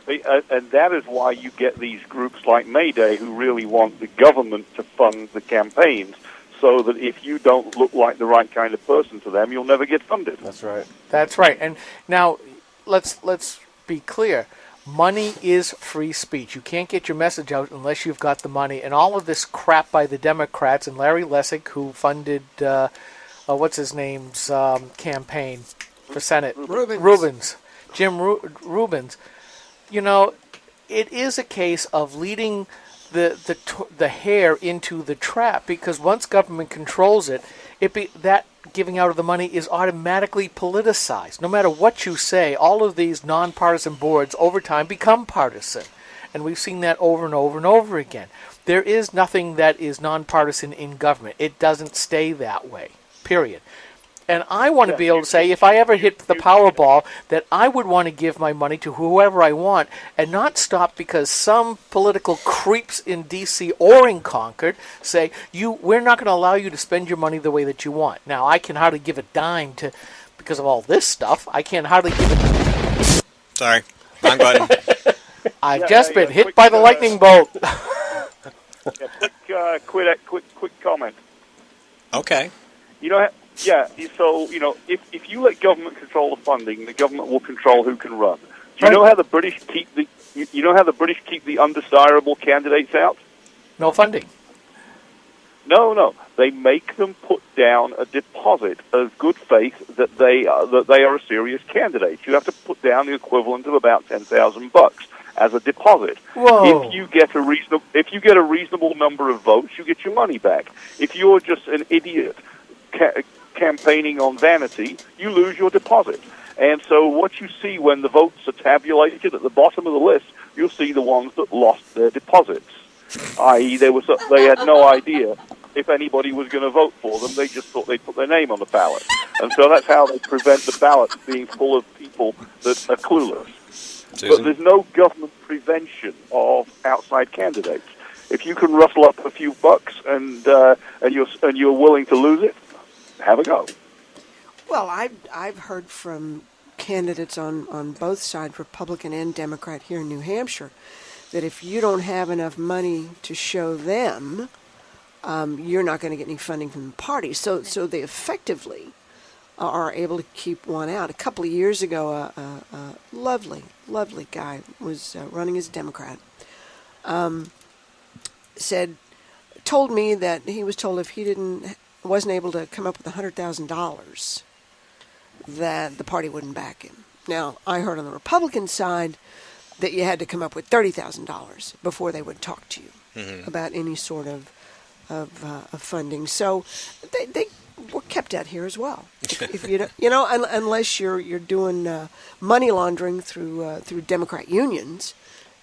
And that is why you get these groups like Mayday who really want the government to fund the campaigns, so that if you don't look like the right kind of person to them, you'll never get funded. That's right. That's right. And now, let's be clear. Money is free speech. You can't get your message out unless you've got the money. And all of this crap by the Democrats and Larry Lessig, who funded what's his name's campaign for Senate, Jim Rubin's. You know, it is a case of leading the hare into the trap, because once government controls it, that giving out of the money is automatically politicized. No matter what you say, all of these nonpartisan boards over time become partisan. And we've seen that over and over and over again. There is nothing that is nonpartisan in government. It doesn't stay that way, period. And I want to be able to say, if I ever hit the Powerball, that I would want to give my money to whoever I want and not stop because some political creeps in D.C. or in Concord say, we're not going to allow you to spend your money the way that you want. Now, I can hardly give a dime because of all this stuff. I can hardly give a... Sorry, wrong button. I've just been hit by the lightning bolt. Quick comment. Okay. So if you let government control the funding, the government will control who can run. Do you know how the British keep the undesirable candidates out? No funding. No. They make them put down a deposit of good faith that they are a serious candidate. You have to put down the equivalent of about $10,000 as a deposit. Whoa. If you get a reasonable number of votes, you get your money back. If you're just an idiot campaigning on vanity, you lose your deposit. And so what you see when the votes are tabulated at the bottom of the list, you'll see the ones that lost their deposits, i.e. they had no idea if anybody was going to vote for them. They just thought they'd put their name on the ballot. And so that's how they prevent the ballot being full of people that are clueless. Susan? But there's no government prevention of outside candidates. If you can rustle up a few bucks and you're willing to lose it, have a go. Well, I've heard from candidates on both sides, Republican and Democrat, here in New Hampshire, that if you don't have enough money to show them, you're not going to get any funding from the party. So they effectively are able to keep one out. A couple of years ago, a lovely guy was running as a Democrat. Told me that he was told if he wasn't able to come up with $100,000, that the party wouldn't back him. Now, I heard on the Republican side that you had to come up with $30,000 before they would talk to you about any sort of funding. So they were kept out here as well. If you unless you're doing money laundering through Democrat unions,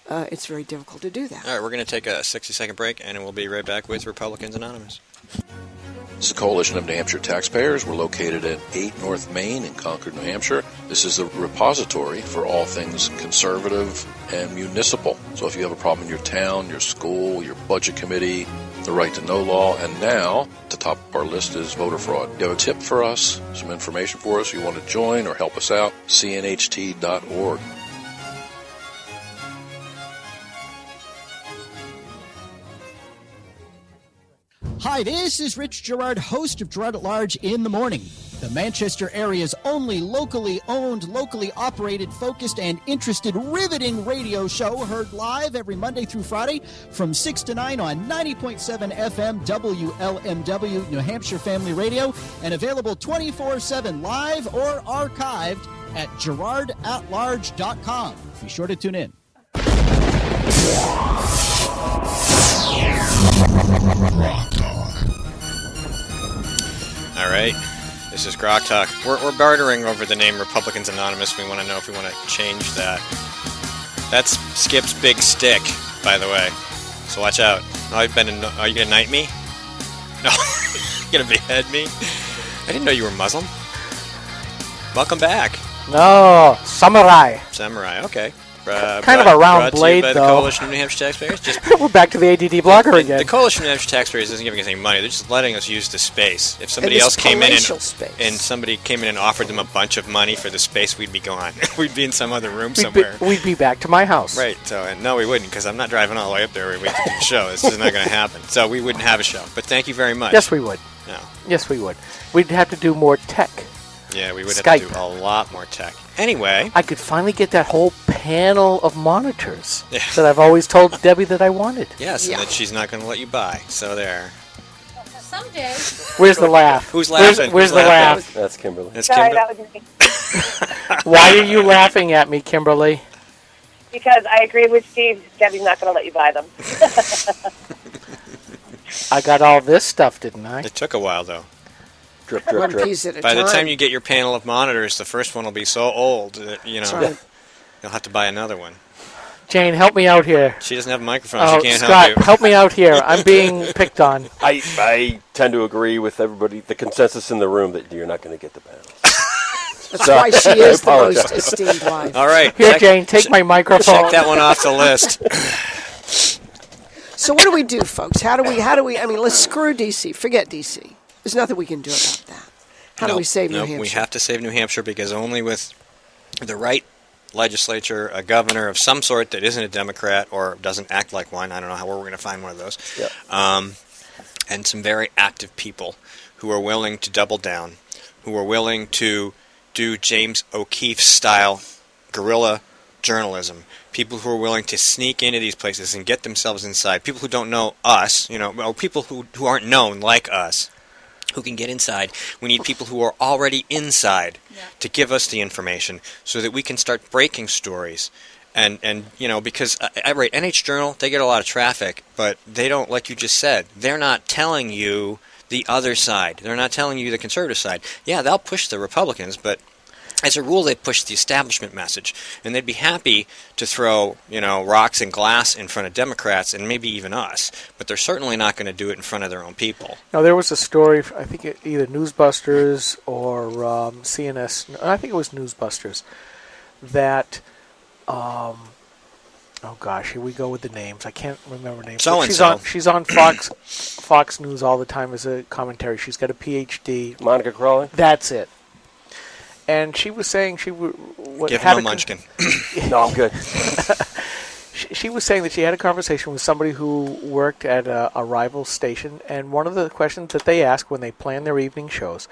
it's very difficult to do that. All right, we're going to take a 60-second break, and we'll be right back with Republicans Anonymous. This is the Coalition of New Hampshire Taxpayers. We're located at 8 North Main in Concord, New Hampshire. This is the repository for all things conservative and municipal. So if you have a problem in your town, your school, your budget committee, the right to know law, and now, at the top of our list is voter fraud. You have a tip for us, some information for us, you want to join or help us out, cnht.org. Hi, this is Rich Gerard, host of Gerard at Large in the Morning, the Manchester area's only locally owned, locally operated, focused, and interested, riveting radio show, heard live every Monday through Friday from 6 to 9 on 90.7 FM WLMW, New Hampshire Family Radio, and available 24/7 live or archived at GerardAtLarge.com. Be sure to tune in. All right, this is GrokTALK. We're bartering over the name Republicans Anonymous. We want to know if we want to change that. That's Skip's big stick, by the way. So watch out. Are you going to knight me? No. You going to behead me? I didn't know you were Muslim. Welcome back. No, samurai. Samurai, okay. kind of a round blade, by the though. Coalition of New Hampshire Taxpayers. We're back to the ADD blogger again. The Coalition of New Hampshire Taxpayers isn't giving us any money. They're just letting us use the space. If somebody else came in and somebody came in and offered them a bunch of money for the space, we'd be gone. We'd be in some other room somewhere. We'd be back to my house. Right. So no, we wouldn't, because I'm not driving all the way up there every week to do the show. This is not going to happen. So we wouldn't have a show. But thank you very much. Yes, we would. No. Yes, we would. We'd have to do more tech. Yeah, we would Skype. have to do a lot more tech. Anyway. I could finally get that whole panel of monitors that I've always told Debbie that I wanted. Yes, and that she's not going to let you buy. So there. Someday. Where's the laugh? Who's laughing? Where's the laugh? That's Kimberly. That's Sorry, Kimberly. that was me. Why are you laughing at me, Kimberly? Because I agree with Steve. Debbie's not going to let you buy them. I got all this stuff, didn't I? It took a while, though. Drip, drip, drip. Piece at a By the time. time you get your panel of monitors, the first one will be so old that, right. you'll have to buy another one. Jane, help me out here. She doesn't have a microphone. Oh, She can't Scott, help you. me out here. I'm being picked on. I tend to agree with everybody, the consensus in the room, that you're not going to get the panels. That's why she is the most esteemed wife. All right. Here, Jane, take my microphone. Check that one off the list. So what do we do, folks? How do we, I mean, let's screw D.C. Forget D.C. There's nothing we can do about that. How do we save New Hampshire? We have to save New Hampshire, because only with the right legislature, a governor of some sort that isn't a Democrat or doesn't act like one, I don't know where we're going to find one of those, and some very active people who are willing to double down, who are willing to do James O'Keefe-style guerrilla journalism, people who are willing to sneak into these places and get themselves inside, people who don't know us, or people who aren't known like us, who can get inside. We need people who are already inside to give us the information so that we can start breaking stories. And because I write NH Journal, they get a lot of traffic, but they don't, like you just said, they're not telling you the other side. They're not telling you the conservative side. Yeah, they'll push the Republicans, but as a rule, they push the establishment message, and they'd be happy to throw, rocks and glass in front of Democrats and maybe even us, but they're certainly not going to do it in front of their own people. Now, there was a story, I think either Newsbusters or CNS, I think it was Newsbusters, that, oh gosh, here we go with the names. I can't remember names. So-and-so. She's on Fox News all the time as a commentary. She's got a PhD. Monica Crawley? That's it. And she was saying she would... Give him a munchkin. No, I'm good. She was saying that she had a conversation with somebody who worked at a rival station, and one of the questions that they ask when they plan their evening shows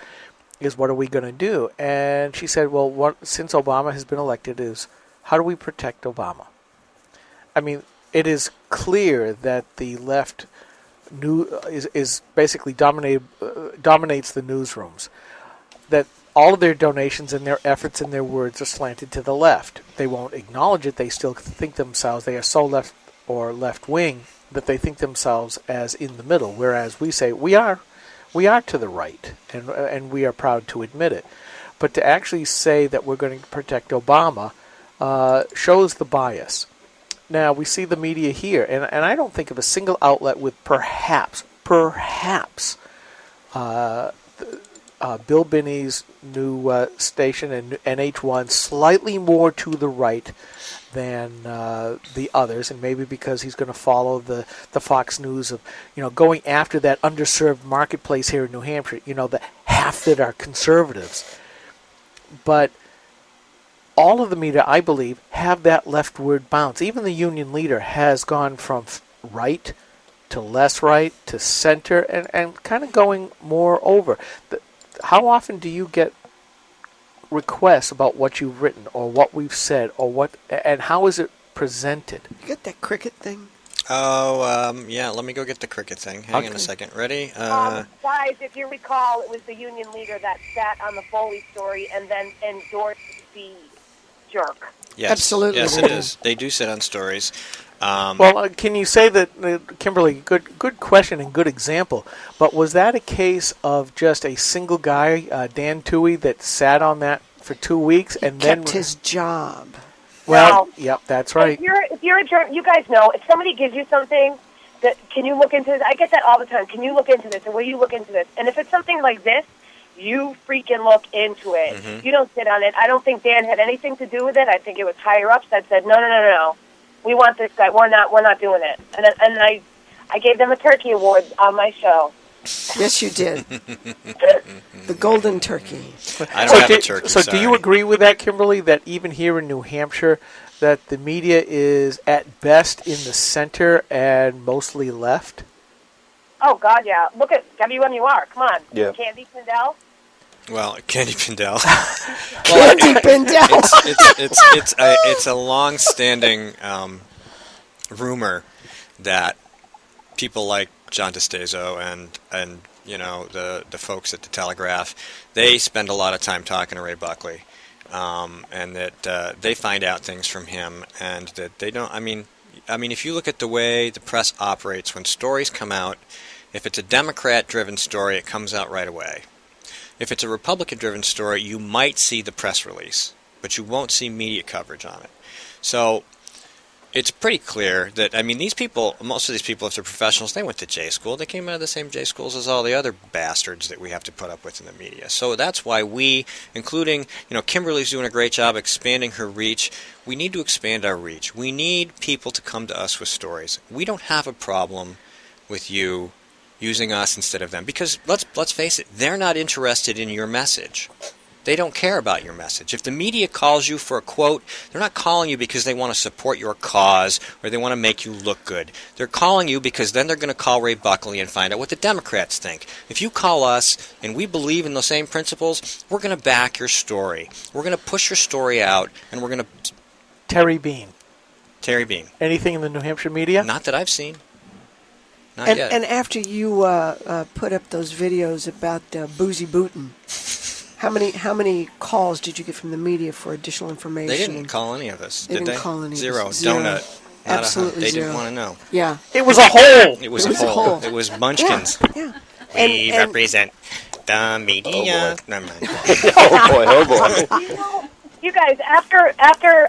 is, what are we going to do? And she said, well, since Obama has been elected, is how do we protect Obama? I mean, it is clear that the left is basically dominates the newsrooms. That all of their donations and their efforts and their words are slanted to the left. They won't acknowledge it. They still think themselves, they are so left or left-wing that they think themselves as in the middle, whereas we say we are to the right, and we are proud to admit it. But to actually say that we're going to protect Obama shows the bias. Now, we see the media here, and I don't think of a single outlet with perhaps Bill Binney's new station and NH1 slightly more to the right than the others, and maybe because he's going to follow the Fox News of going after that underserved marketplace here in New Hampshire, the half that are conservatives. But all of the media, I believe, have that leftward bounce. Even the union leader has gone from right to less right to center and kind of going more over. How often do you get requests about what you've written or what we've said or and how is it presented? You got that cricket thing? Oh, yeah, let me go get the cricket thing. Hang on a second. Ready? Guys, if you recall, it was the union leader that sat on the Foley story and then endorsed the jerk. Yes. Absolutely. Yes, it is. They do sit on stories. Can you say that, Kimberly, good question and good example, but was that a case of just a single guy, Dan Toohey, that sat on that for 2 weeks and then kept his job? Well, yep, that's right. If you're a jerk, you guys know, if somebody gives you something, can you look into this? I get that all the time. Can you look into this, or will you look into this? And if it's something like this, You freaking look into it. Mhm. You don't sit on it. I don't think Dan had anything to do with it. I think it was higher ups that said, no. We want this guy. We're not doing it. And I gave them a turkey award on my show. Yes, you did. The golden turkey. I don't have a turkey. So do you agree with that, Kimberly, that even here in New Hampshire, that the media is at best in the center and mostly left? Oh, God, yeah. Look at WMUR. Come on. Yeah. Candy Pindell. Well, Candy Pindell. Candy Pindell. It's a long-standing rumor that people like John DeStazo and the folks at the Telegraph, they spend a lot of time talking to Ray Buckley, and that they find out things from him, and that they don't. I mean, if you look at the way the press operates, when stories come out, if it's a Democrat-driven story, it comes out right away. If it's a Republican-driven story, you might see the press release, but you won't see media coverage on it. So it's pretty clear that, these people, most of these people, if they're professionals, they went to J school. They came out of the same J schools as all the other bastards that we have to put up with in the media. So that's why we, including, Kimberly's doing a great job expanding her reach. We need to expand our reach. We need people to come to us with stories. We don't have a problem with you using us instead of them, because let's face it, they're not interested in your message. They don't care about your message. If the media calls you for a quote, they're not calling you because they want to support your cause or they want to make you look good. They're calling you because then they're going to call Ray Buckley and find out what the Democrats think. If you call us and we believe in the same principles, we're going to back your story. We're going to push your story out, and we're going to... Terry Bean. Anything in the New Hampshire media? Not that I've seen. Not and, yet. And after you put up those videos about Boozy Bootin', how many calls did you get from the media for additional information? They didn't call any of us, did they? They didn't call any Zero. of us. Zero. Donut. Absolutely They zero. didn't want to know. Yeah. It was a hole. It was a hole. It was Munchkins. Yeah. We And- represent the media. Never mind. Oh boy. You guys, after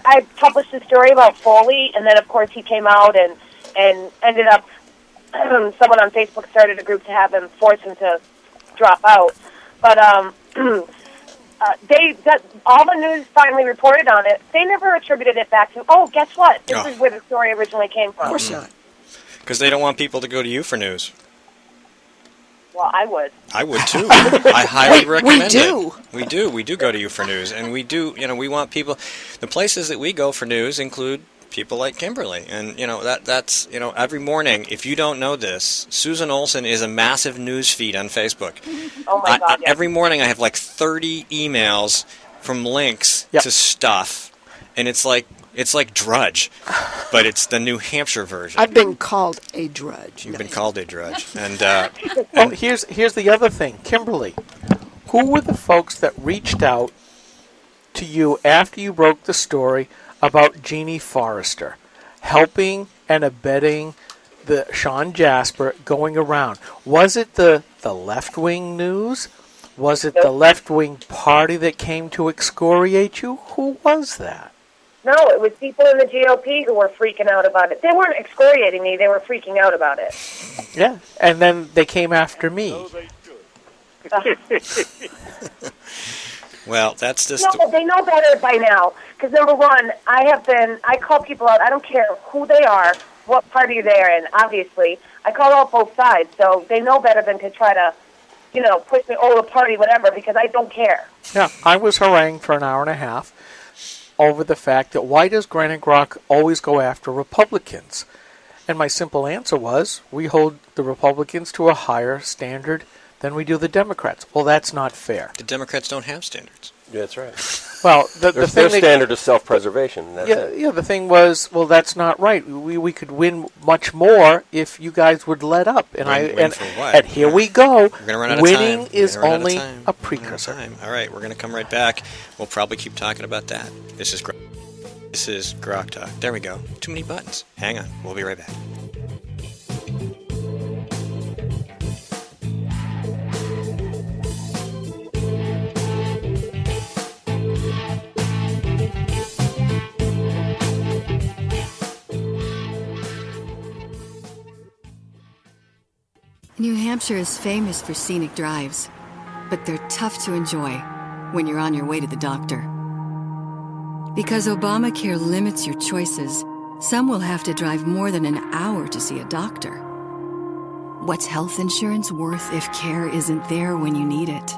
I published the story about Foley, and then of course he came out and ended up, someone on Facebook started a group to have him, force him to drop out. But all the news finally reported on it. They never attributed it back to, oh, guess what? This is where the story originally came from. Of course not. Because they don't want people to go to you for news. Well, I would. I would too. I highly recommend do. it. We do go to you for news, and we do. We want people. The places that we go for news include people like Kimberly, and that's every morning. If you don't know this, Susan Olson is a massive news feed on Facebook. Oh my God! Yes. Every morning I have like 30 emails from links to stuff, and it's like Drudge, but it's the New Hampshire version. I've been called a drudge. You've been called a drudge, and Well, here's the other thing, Kimberly. Who were the folks that reached out to you after you broke the story about Jeannie Forrester helping and abetting the Sean Jasper going around? Was it the left-wing news? Was it the left-wing party that came to excoriate you? Who was that? No, it was people in the GOP who were freaking out about it. They weren't excoriating me; they were freaking out about it. Yeah, and then they came after me. Well, that's just... No, they know better by now. Because number one, I call people out. I don't care who they are, what party they're in, obviously. I call out both sides, so they know better than to try to, push me over the party, whatever, because I don't care. Yeah, I was harangued for an hour and a half over the fact that why does Granite Grok always go after Republicans? And my simple answer was, we hold the Republicans to a higher standard than we do the Democrats. Well, that's not fair. The Democrats don't have standards. Yeah, that's right. Well, the their standard is self-preservation. That's it. Yeah, the thing was, well, that's not right. We could win much more if you guys would let up. And Win for what? And here we go. We're going to run out of Winning time. is We're gonna run out of only time. a precursor. All right, we're going to come right back. We'll probably keep talking about that. This is GrokTALK. There we go. Too many buttons. Hang on. We'll be right back. New Hampshire is famous for scenic drives. but they're tough to enjoy when you're on your way to the doctor. Because Obamacare limits your choices, some will have to drive more than an hour to see a doctor. What's health insurance worth if care isn't there when you need it?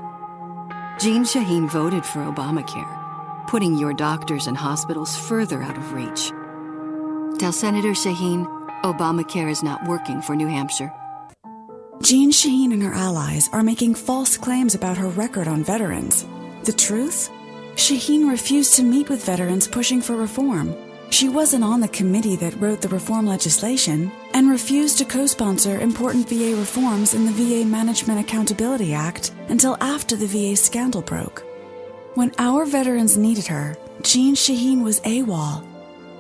Jean Shaheen voted for Obamacare, putting your doctors and hospitals further out of reach. Tell Senator Shaheen Obamacare is not working for New Hampshire. Jean Shaheen and her allies are making false claims about her record on veterans. The truth? Shaheen refused to meet with veterans pushing for reform. She wasn't on the committee that wrote the reform legislation and refused to co-sponsor important VA reforms in the VA Management Accountability Act until after the VA scandal broke. When our veterans needed her, Jean Shaheen was AWOL.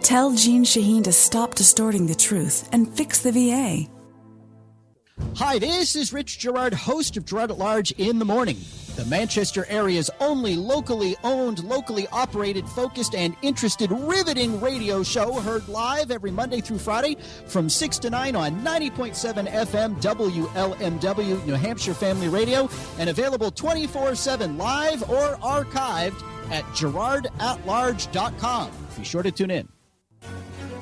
Tell Jean Shaheen to stop distorting the truth and fix the VA. Hi, this is Rich Gerard, host of Gerard at Large in the Morning, the Manchester area's only locally owned, locally operated, focused, and interested riveting radio show, heard live every Monday through Friday from 6 to 9 on 90.7 FM WLMW, New Hampshire Family Radio, and available 24/7 live or archived at gerardatlarge.com. Be sure to tune in.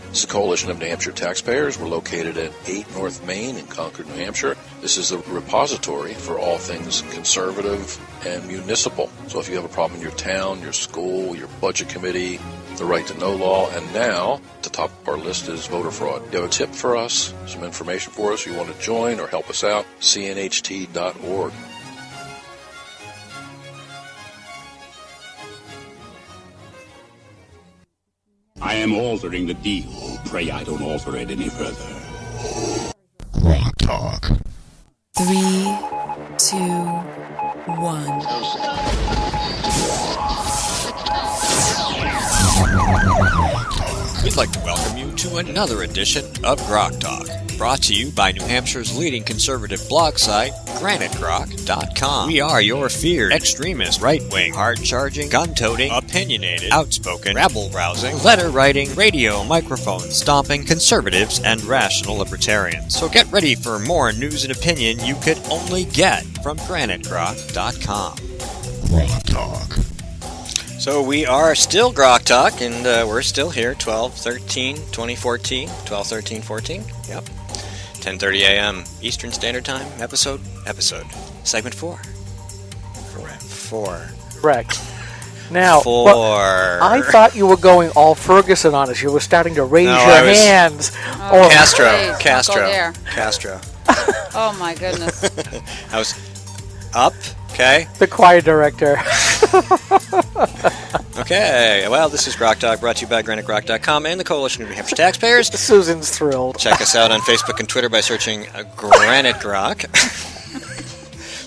This is a coalition of New Hampshire taxpayers. We're located at 8 North Main in Concord, New Hampshire. This is a repository for all things conservative and municipal. So if you have a problem in your town, your school, your budget committee, the right to know law, and now, at the top of our list is voter fraud. If you have a tip for us, some information for us, you want to join or help us out, cnht.org. I am altering the deal. Pray I don't alter it any further. GrokTALK. 3, 2, 1. We'd like to welcome you to another edition of GrokTALK, brought to you by New Hampshire's leading conservative blog site, GraniteGrok.com. We are your feared, extremist, right-wing, hard-charging, gun-toting, opinionated, outspoken, rabble-rousing, letter-writing, radio, microphone stomping conservatives and rational libertarians. So get ready for more news and opinion you could only get from GraniteGrok.com. GrokTALK. So we are still GrokTALK, and we're still here, 12/13/2014, 12/13/14, yep, 10:30 a.m. Eastern Standard Time, episode, segment 4. Correct. 4. Correct. Now, 4. Well, I thought you were going all Ferguson on us. You were starting to raise your hands. Oh, Castro. please, Castro. don't go there. Castro. Oh, my goodness. I was up, okay? The choir director. Okay, well, this is GrokTALK, brought to you by GraniteGrok.com and the Coalition of New Hampshire Taxpayers. Susan's thrilled. Check us out on Facebook and Twitter by searching Granite Grok.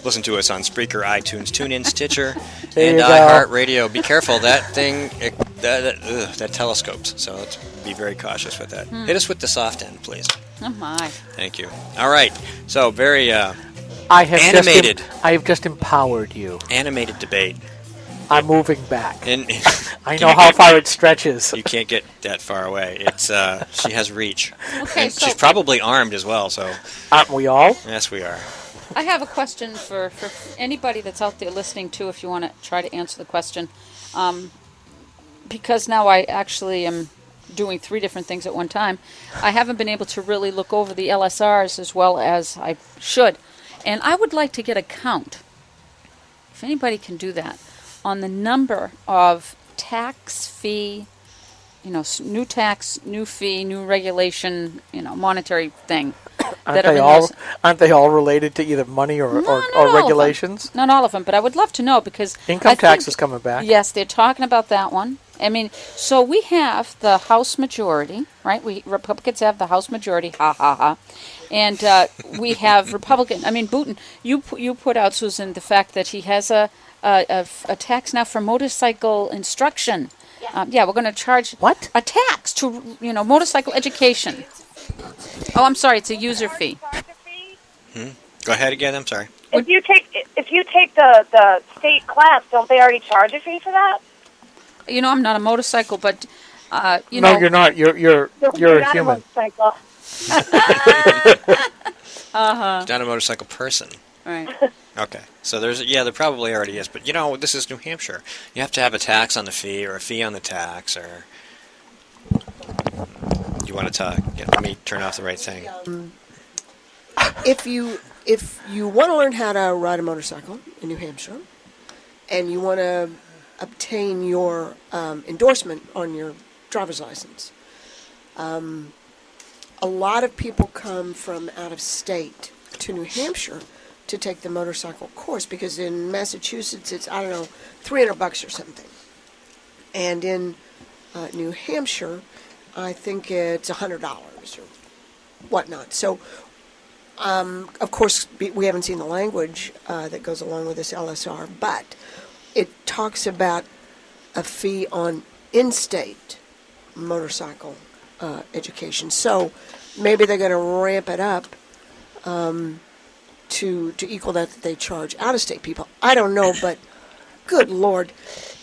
Listen to us on Spreaker, iTunes, TuneIn, Stitcher, and iHeartRadio. Be careful, that thing, that telescopes, so let's be very cautious with that. Hit us with the soft end, please. Oh, my. Thank you. All right, so very animated. I have just empowered you. Animated debate. I'm moving back. And I know how far it stretches. You can't get that far away. It's she has reach. Okay, and so she's probably armed as well. So aren't we all? Yes, we are. I have a question for anybody that's out there listening too. If you want to try to answer the question, because now I actually am doing 3 different things at one time. I haven't been able to really look over the LSRs as well as I should, and I would like to get a count. If anybody can do that, on the number of tax fee, new tax, new fee, new regulation, monetary thing. Aren't they all related to either money or regulations? Not all of them, but I would love to know because income tax is coming back. Yes, they're talking about that one. I mean, so we have the House majority, right? Republicans have the House majority, ha ha ha, and we have Republican. I mean, Booten, you put out, Susan, the fact that he has a tax now for motorcycle instruction. Yeah, we're going to charge a tax to motorcycle education. Oh, I'm sorry, it's a user fee. Go ahead again. I'm sorry. If you take the state class, don't they already charge a fee for that? I'm not a motorcycle, but No, you're not. You're a not human. A motorcycle. Uh-huh. Not a motorcycle person. Right. Okay. So there probably already is, but this is New Hampshire. You have to have a tax on the fee or a fee on the tax, or you want to talk? Let me turn off the right thing. If you want to learn how to ride a motorcycle in New Hampshire, and you want to obtain your endorsement on your driver's license, a lot of people come from out of state to New Hampshire to take the motorcycle course, because in Massachusetts it's, I don't know, $300 or something, and in New Hampshire I think it's $100 or whatnot. So of course we haven't seen the language that goes along with this LSR, but it talks about a fee on in-state motorcycle education. So maybe they're going to ramp it up to equal that they charge out-of-state people. I don't know, but good Lord,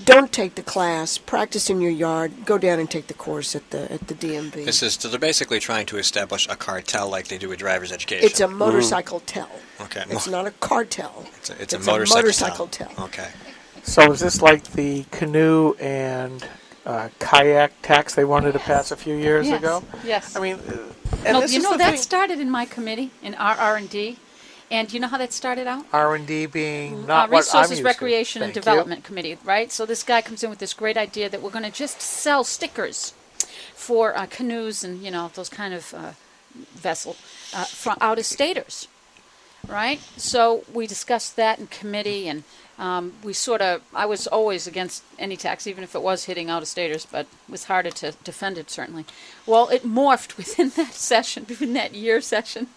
don't take the class. Practice in your yard. Go down and take the course at the DMV. So they're basically trying to establish a cartel like they do with driver's education. It's a motorcycle tell. Okay. It's not a cartel. It's a motorcycle tell. Okay. So is this like the canoe and kayak tax they wanted to pass a few years ago? Yes. I mean, that started in my committee in our R&D, and you know how that started out? R&D being not what I'm Resources, used Recreation, to. and Development Committee, right? So this guy comes in with this great idea that we're going to just sell stickers for canoes and those kind of vessel from out-of-staters, right? So we discussed that in committee, and I was always against any tax, even if it was hitting out-of-staters, but it was harder to defend it, certainly. Well, it morphed within that year session.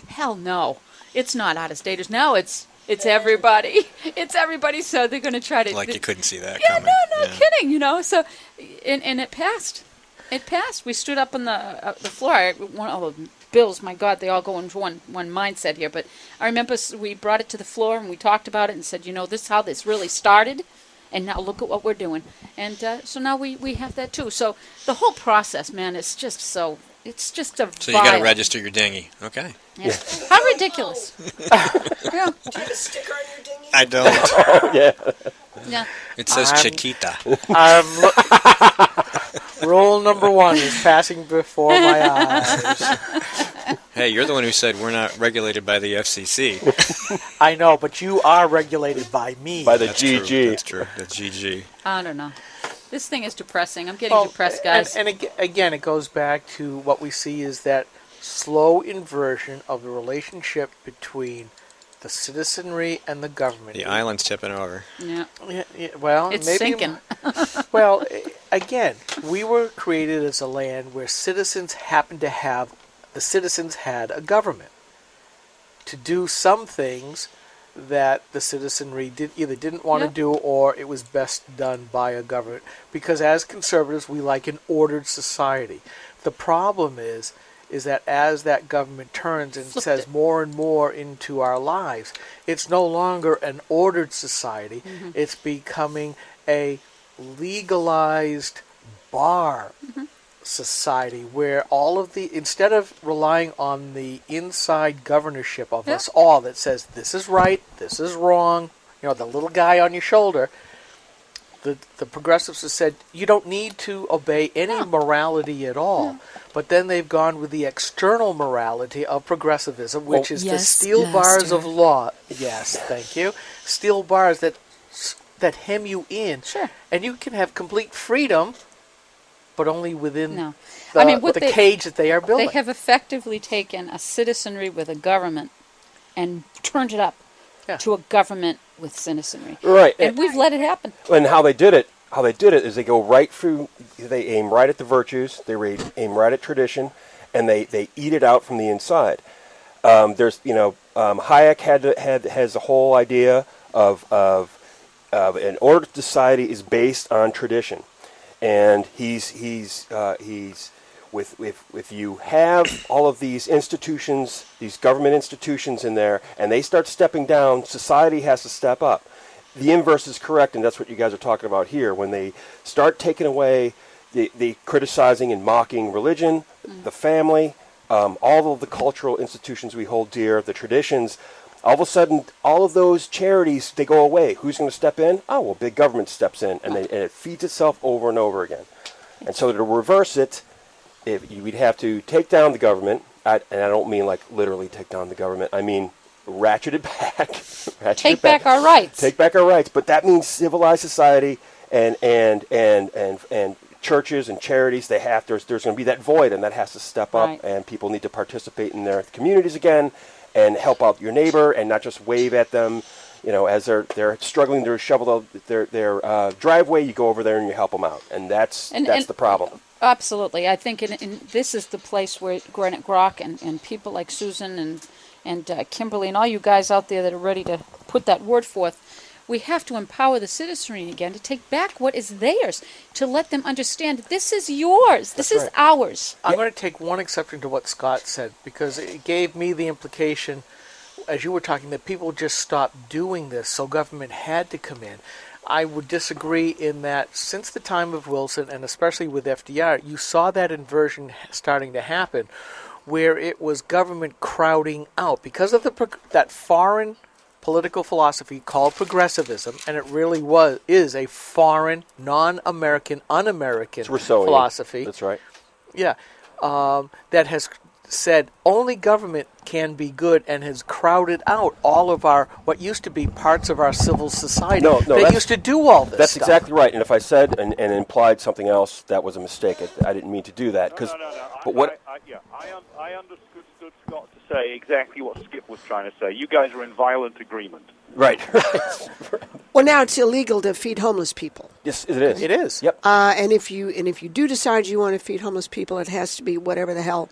Hell no. It's not out-of-staters. Now it's everybody. It's everybody, so they're going to try to... Like you couldn't see that yeah, coming. No, kidding, So, and it passed. It passed. We stood up on the floor. All the bills, my God, they all go into one mindset here. But I remember we brought it to the floor and we talked about it and said, this is how this really started, and now look at what we're doing. And so now we have that too. So the whole process, man, is just so... It's just a So you got to register your dinghy. Okay. Yeah. How ridiculous. Yeah. Do you have a sticker on your dinghy? I don't. Yeah. Yeah. It says Chiquita. Rule number 1 is passing before my eyes. Hey, you're the one who said we're not regulated by the FCC. I know, but you are regulated by me. By the GG. That's true. The GG. I don't know. This thing is depressing. I'm getting depressed, guys. And again, it goes back to what we see is that slow inversion of the relationship between the citizenry and the government. The island's tipping over. Yeah. Well, it's maybe, sinking. Well, again, we were created as a land where citizens had a government to do some things that the citizenry either didn't want to do, or it was best done by a government. Because as conservatives, we like an ordered society. The problem is that as that government turns and says more and more into our lives, it's no longer an ordered society. Mm-hmm. It's becoming a legalized bar society where instead of relying on the inside governorship of us all that says this is right, this is wrong, the little guy on your shoulder, the progressives have said you don't need to obey any morality at all. But then they've gone with the external morality of progressivism, which is the steel bars of law. Yes, thank you. Steel bars that hem you in. Sure. And you can have complete freedom, but only within the cage that they are building. They have effectively taken a citizenry with a government and turned it up to a government with citizenry. Right. And we've let it happen. And how they did it is they go right through, they aim right at the virtues, they aim right at tradition, and they eat it out from the inside. Hayek has the whole idea of an ordered society is based on tradition. And if you have all of these institutions, these government institutions in there, and they start stepping down, society has to step up. The inverse is correct, and that's what you guys are talking about here. When they start taking away the criticizing and mocking religion, the family, all of the cultural institutions we hold dear, the traditions, All of a sudden, all of those charities, they go away. Who's going to step in? Oh, well, big government steps in, and it feeds itself over and over again. And so to reverse it, we'd have to take down the government, and I don't mean like literally take down the government. I mean ratchet it back. Take back our rights. Take back our rights. But that means civilized society and churches and charities. There's going to be that void, and that has to step up, and people need to participate in their communities again. And help out your neighbor, and not just wave at them, as they're struggling to shovel their driveway. You go over there and you help them out, and that's the problem. Absolutely, I think this is the place where Grok and people like Susan and Kimberly and all you guys out there that are ready to put that word forth. We have to empower the citizenry again to take back what is theirs, to let them understand this is yours, this is ours. I'm going to take one exception to what Scott said, because it gave me the implication, as you were talking, that people just stopped doing this, so government had to come in. I would disagree in that since the time of Wilson, and especially with FDR, you saw that inversion starting to happen, where it was government crowding out because of that foreign political philosophy called progressivism, and it really is a foreign, non-American, un-American philosophy. That's right. Yeah, that has said only government can be good, and has crowded out all of what used to be parts of our civil society. They used to do all this That's stuff. exactly right. And if I said and implied something else, that was a mistake. I didn't mean to do that. I understood Scott to say exactly what Skip was trying to say. You guys are in violent agreement. Right. Well, now it's illegal to feed homeless people. Yes, it is. It is. Yep. And if you do decide you want to feed homeless people, it has to be whatever the hell,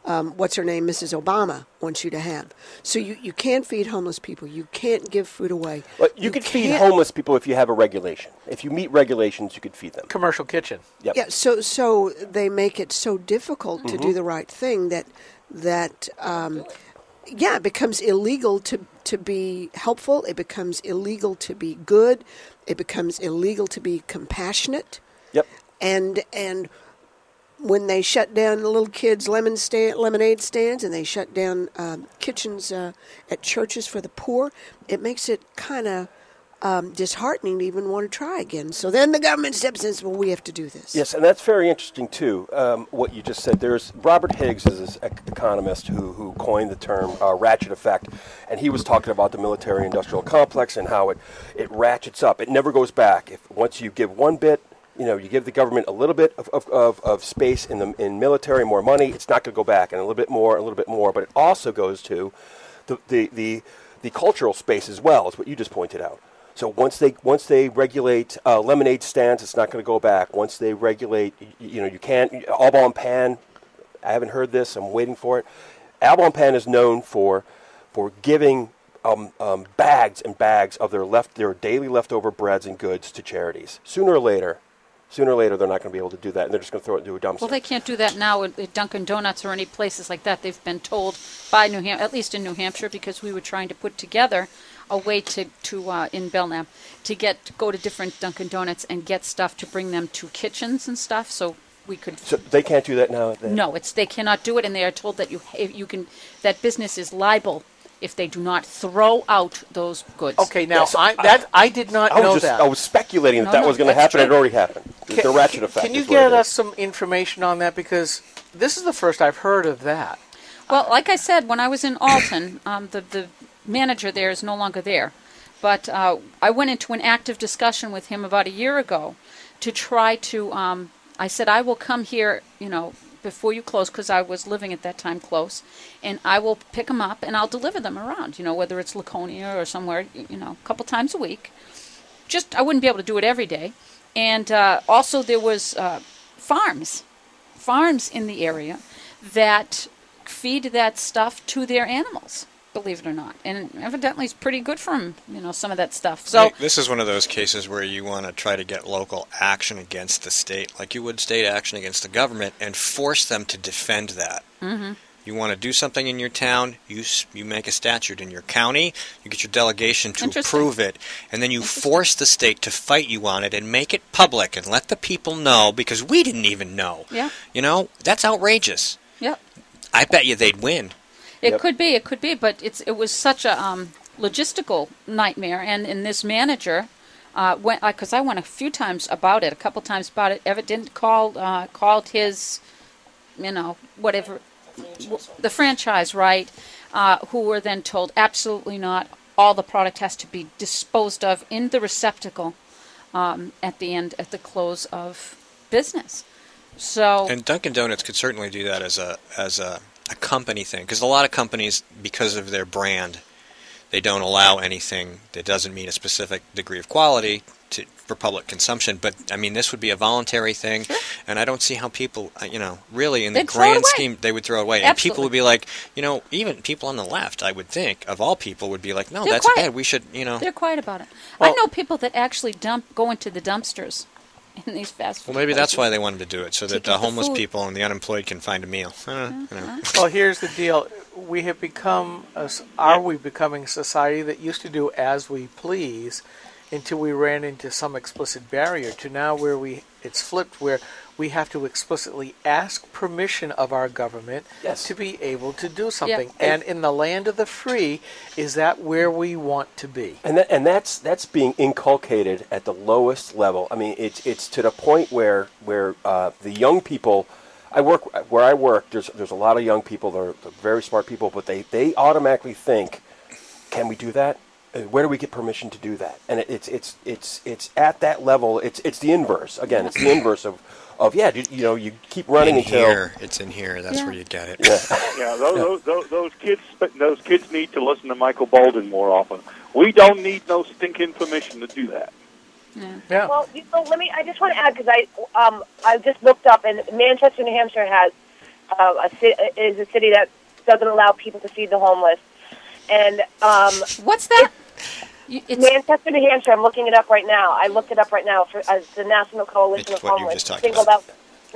what's her name, Mrs. Obama wants you to have. So you can't feed homeless people. You can't give food away. But you could feed homeless people if you have a regulation. If you meet regulations, you could feed them. Commercial kitchen. Yep. Yeah. So they make it so difficult to do the right thing that it becomes illegal to be helpful. It becomes illegal to be good. It becomes illegal to be compassionate. Yep. And when they shut down the little kids' lemonade stands, and they shut down kitchens at churches for the poor, it makes it kind of disheartening to even want to try again. So then the government steps in and says, well, we have to do this. Yes, and that's very interesting, too, what you just said. There's Robert Higgs is this economist who coined the term ratchet effect, and he was talking about the military-industrial complex and how it ratchets up. It never goes back. Once you give one bit, you give the government a little bit of space in military, more money, it's not going to go back, and a little bit more, but it also goes to the cultural space as well, is what you just pointed out. So once they regulate lemonade stands, it's not going to go back. Once they regulate, you can't. Alba and Pan, I haven't heard this. I'm waiting for it. Alba and Pan is known for giving bags and bags of their daily leftover breads and goods to charities. Sooner or later, they're not going to be able to do that, and they're just going to throw it into a dumpster. Well, they can't do that now at Dunkin' Donuts or any places like that. They've been told by at least in New Hampshire, because we were trying to put together a way to in Belknap to go to different Dunkin' Donuts and get stuff to bring them to kitchens and stuff, so we could. So they can't do that now. No, they cannot do it, and they are told that that business is liable if they do not throw out those goods. Okay, now I did not know that. I was speculating that was going to happen. It already happened. The ratchet effect. Can you get us some information on that, because this is the first I've heard of that. Well, like I said, when I was in Alton, the manager there is no longer there. But I went into an active discussion with him about a year ago to try to, I said, I will come here, before you close, because I was living at that time close, and I will pick them up and I'll deliver them around, whether it's Laconia or somewhere, a couple times a week. I wouldn't be able to do it every day. And also there was farms in the area that feed that stuff to their animals, believe it or not. And evidently it's pretty good for them, some of that stuff. So this is one of those cases where you want to try to get local action against the state, like you would state action against the government, and force them to defend that. Mm-hmm. You want to do something in your town, you make a statute. In your county, you get your delegation to approve it, and then you force the state to fight you on it and make it public and let the people know, because we didn't even know. Yeah. That's outrageous. Yep. I bet you they'd win. It could be, but it was such a logistical nightmare. And in this manager, because I went a few times about it, a couple times about it, evident called his, whatever, the franchise, right, who were then told absolutely not. All the product has to be disposed of in the receptacle at the close of business. So, and Dunkin' Donuts could certainly do that as a company thing, because a lot of companies, because of their brand, they don't allow anything that doesn't meet a specific degree of quality for public consumption. But I mean, this would be a voluntary thing, and I don't see how people, really in the grand scheme, they would throw it away. Absolutely. And people would be like, even people on the left, I would think, of all people, would be like, no, They're that's quiet. bad. We should, They're quiet about it. I know people that actually go into the dumpsters in these fast food Well, maybe that's places. why they wanted to do it, so that get the the homeless food. people and the unemployed can find a meal. Well, here's the deal. We have are we becoming a society that used to do as we please until we ran into some explicit barrier to now where it's flipped, where we have to explicitly ask permission of our government to be able to do something. Yeah. And in the land of the free, is that where we want to be? And that's being inculcated at the lowest level. I mean, it's to the point where the young people. Where I work. There's a lot of young people. They're very smart people, but they automatically think, can we do that? Where do we get permission to do that? And it's at that level. It's the inverse. Again, it's the inverse of you keep running until it's in here. That's where you get it. Yeah, those kids need to listen to Michael Bolden more often. We don't need no stinking permission to do that. Yeah. Well, I just want to add, because I just looked up, and Manchester, New Hampshire has is a city that doesn't allow people to feed the homeless. And what's that? Manchester, New Hampshire. I'm looking it up right now. I looked it up right now as the National Coalition of Homeless singled out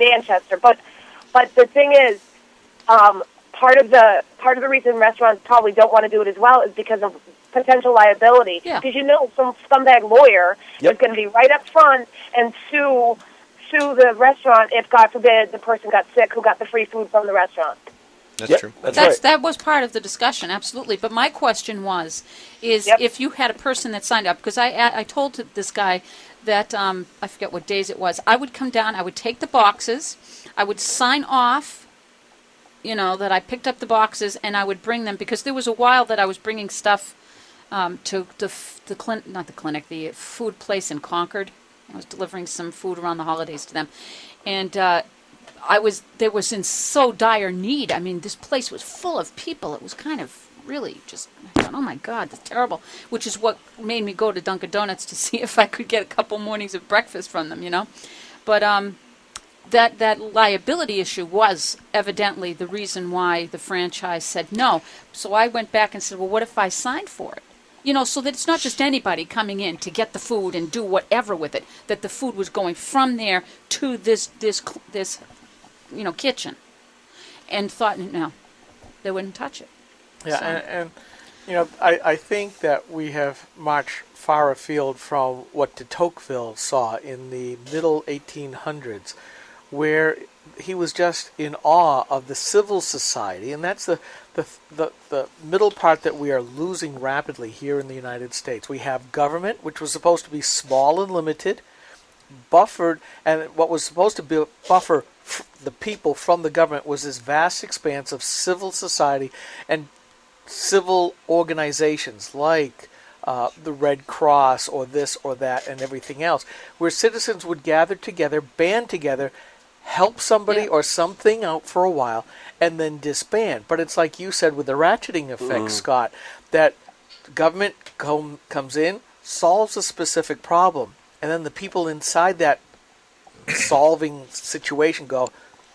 Manchester. But the thing is, part of the reason restaurants probably don't want to do it as well is because of potential liability. Because some scumbag lawyer is going to be right up front and sue the restaurant if, God forbid, the person got sick who got the free food from the restaurant. That's true. That's right. That was part of the discussion, absolutely. But my question is if you had a person that signed up, because I told this guy that, I forget what days it was, I would come down, I would take the boxes, I would sign off, that I picked up the boxes, and I would bring them, because there was a while that I was bringing stuff to the food place in Concord. I was delivering some food around the holidays to them. And they was in so dire need. I mean, this place was full of people. It was kind of really just, I thought, oh my God, that's terrible. Which is what made me go to Dunkin' Donuts to see if I could get a couple mornings of breakfast from them, But that liability issue was evidently the reason why the franchise said no. So I went back and said, well, what if I signed for it? So that it's not just anybody coming in to get the food and do whatever with it, that the food was going from there to this kitchen, and thought, no, they wouldn't touch it. Yeah, and I think that we have marched far afield from what de Tocqueville saw in the middle 1800s, where he was just in awe of the civil society, and that's the middle part that we are losing rapidly here in the United States. We have government, which was supposed to be small and limited, buffered, and what was supposed to be buffer the people from the government was this vast expanse of civil society and civil organizations like the Red Cross or this or that and everything else, where citizens would gather together, band together, help somebody or something out for a while, and then disband. But it's like you said with the ratcheting effect, Scott, that government comes in, solves a specific problem, and then the people inside that solving situation go,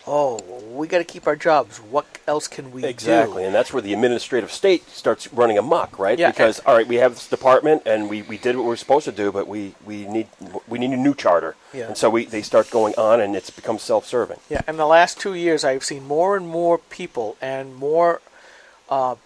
oh, we got to keep our jobs. What else can we do? Exactly, and that's where the administrative state starts running amok, right? Yeah. Because all right, we have this department, and we did what we were supposed to do, but we need a new charter, and so they start going on, and it's become self-serving. Yeah, in the last 2 years, I've seen more and more people and more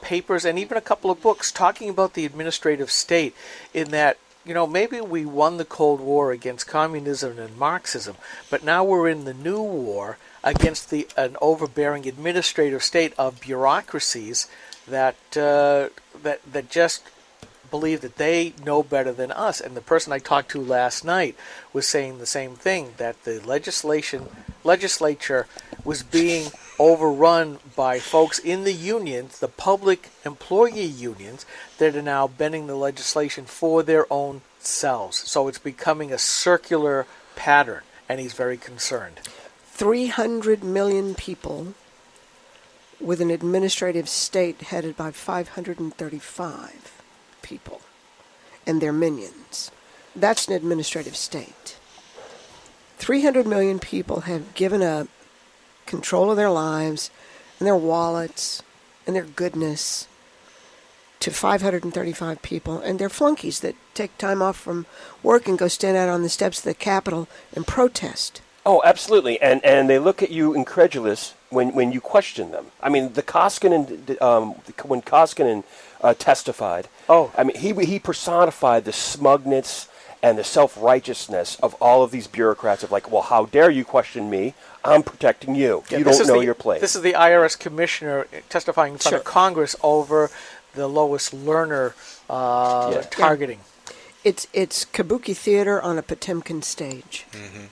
papers and even a couple of books talking about the administrative state, in that, maybe we won the Cold War against communism and Marxism, but now we're in the new war against an overbearing administrative state of bureaucracies that just believe that they know better than us. And the person I talked to last night was saying the same thing, that the legislature was being overrun by folks in the unions, the public employee unions, that are now bending the legislation for their own selves. So it's becoming a circular pattern, and he's very concerned. 300 million people with an administrative state headed by 535 people and their minions. That's an administrative state. 300 million people have given up control of their lives and their wallets and their goodness to 535 people and their flunkies that take time off from work and go stand out on the steps of the Capitol and protest. Oh, absolutely, and they look at you incredulous when you question them. I mean, when Koskinen testified, I mean, he personified the smugness and the self-righteousness of all of these bureaucrats of like, well, how dare you question me? I'm protecting you. You don't know your place. This is the IRS commissioner testifying in front of Congress over the Lois Lerner targeting. It's kabuki theater on a Potemkin stage. Mm-hmm.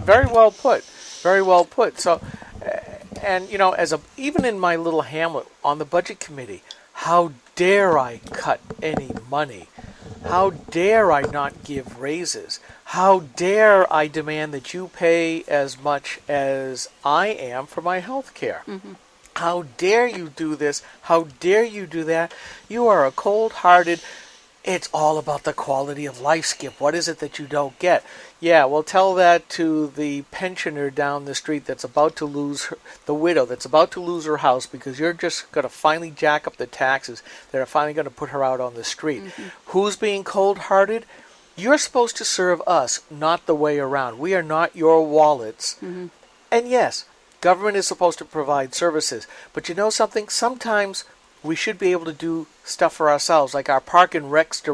Very well put. Very well put. So, and you know, even in my little hamlet on the budget committee, how dare I cut any money? How dare I not give raises? How dare I demand that you pay as much as I am for my health care? Mm-hmm. How dare you do this? How dare you do that? You are a cold-hearted... It's all about the quality of life, Skip. What is it that you don't get? Yeah, well, tell that to the pensioner down the street that's about to lose the widow that's about to lose her house because you're just going to finally jack up the taxes that are finally going to put her out on the street. Mm-hmm. Who's being cold-hearted? You're supposed to serve us, not the way around. We are not your wallets. Mm-hmm. And yes, government is supposed to provide services. But you know something? Sometimes we should be able to do stuff for ourselves, like our Park and Recreation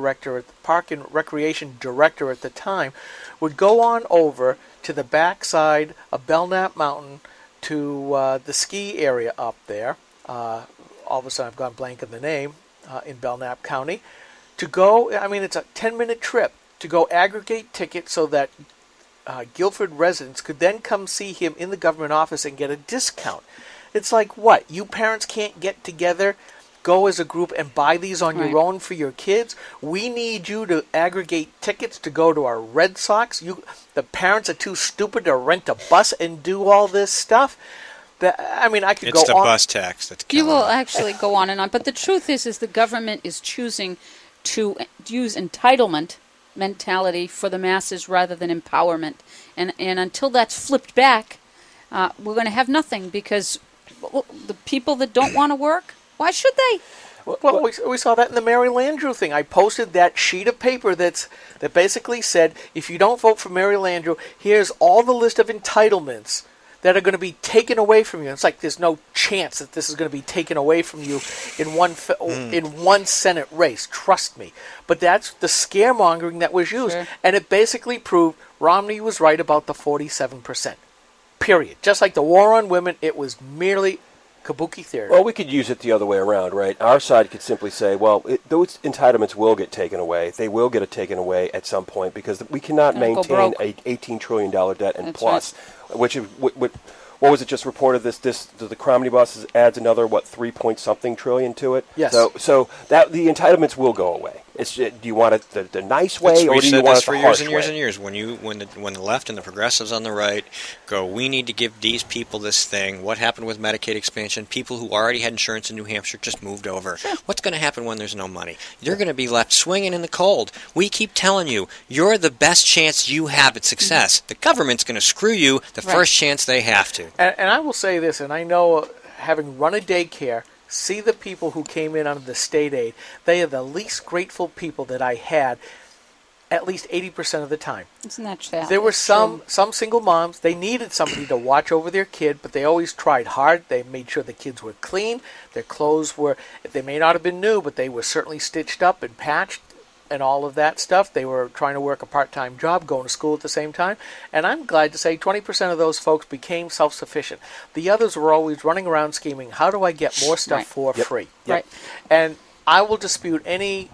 director at the time would go on over to the backside of Belknap Mountain to the ski area up there. All of a sudden I've gone blank on the name, in Belknap County, to go, I mean, it's a 10-minute trip to go aggregate tickets so that Guilford residents could then come see him in the government office and get a discount. It's like, what? You parents can't get together, go as a group and buy these on your own for your kids? We need you to aggregate tickets to go to our Red Sox. The parents are too stupid to rent a bus and do all this stuff. I mean, I could go on. It's the bus tax that's killing You will actually go on and on. But the truth is the government is choosing to use entitlement mentality for the masses rather than empowerment. And until that's flipped back, we're going to have nothing because the people that don't want to work, why should they? Well, we saw that in the Mary Landrieu thing. I posted that sheet of paper that basically said, if you don't vote for Mary Landrieu, here's all the list of entitlements that are going to be taken away from you. It's like there's no chance that this is going to be taken away from you in one Senate race. Trust me. But that's the scaremongering that was used. Sure. And it basically proved Romney was right about the 47%. Period. Just like the war on women, it was merely kabuki theater. Well, we could use it the other way around, right? Our side could simply say, well, those entitlements will get taken away. They will get taken away at some point because we cannot maintain a $18 trillion debt and plus, which what was it just reported? The Cromney bus adds another 3-point-something trillion to it. Yes. So that the entitlements will go away. It's do you want it the nice way or do you want it the harsh way? Years and years. When the left and the progressives on the right go, we need to give these people this thing. What happened with Medicaid expansion? People who already had insurance in New Hampshire just moved over. Sure. What's going to happen when there's no money? You're going to be left swinging in the cold. We keep telling you, you're the best chance you have at success. The government's going to screw you the first chance they have to. And I will say this, and I know, having run a daycare, see the people who came in under the state aid, they are the least grateful people that I had at least 80% of the time. Isn't that sad? There were some single moms, they needed somebody to watch over their kid, but they always tried hard. They made sure the kids were clean. Their clothes they may not have been new, but they were certainly stitched up and patched. and all of that stuff. They were trying to work a part-time job, going to school at the same time. And I'm glad to say 20% of those folks became self-sufficient. The others were always running around scheming, how do I get more stuff for free? Right. And I will dispute any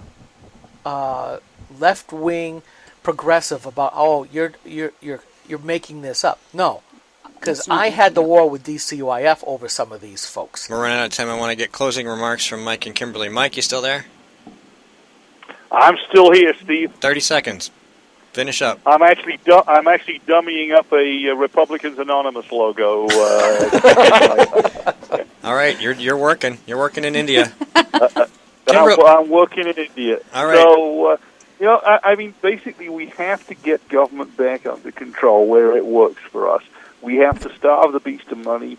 left-wing progressive about, oh, you're making this up. No. Because I had the war with DCUIF over some of these folks. We're running out of time. I want to get closing remarks from Mike and Kimberly. Mike, you still there? I'm still here, Steve. 30 seconds. Finish up. I'm actually dummying up a Republicans Anonymous logo. All right, you're working. You're working in India. I'm working in India. All right. So, I mean, basically, we have to get government back under control where it works for us. We have to starve the beast of money.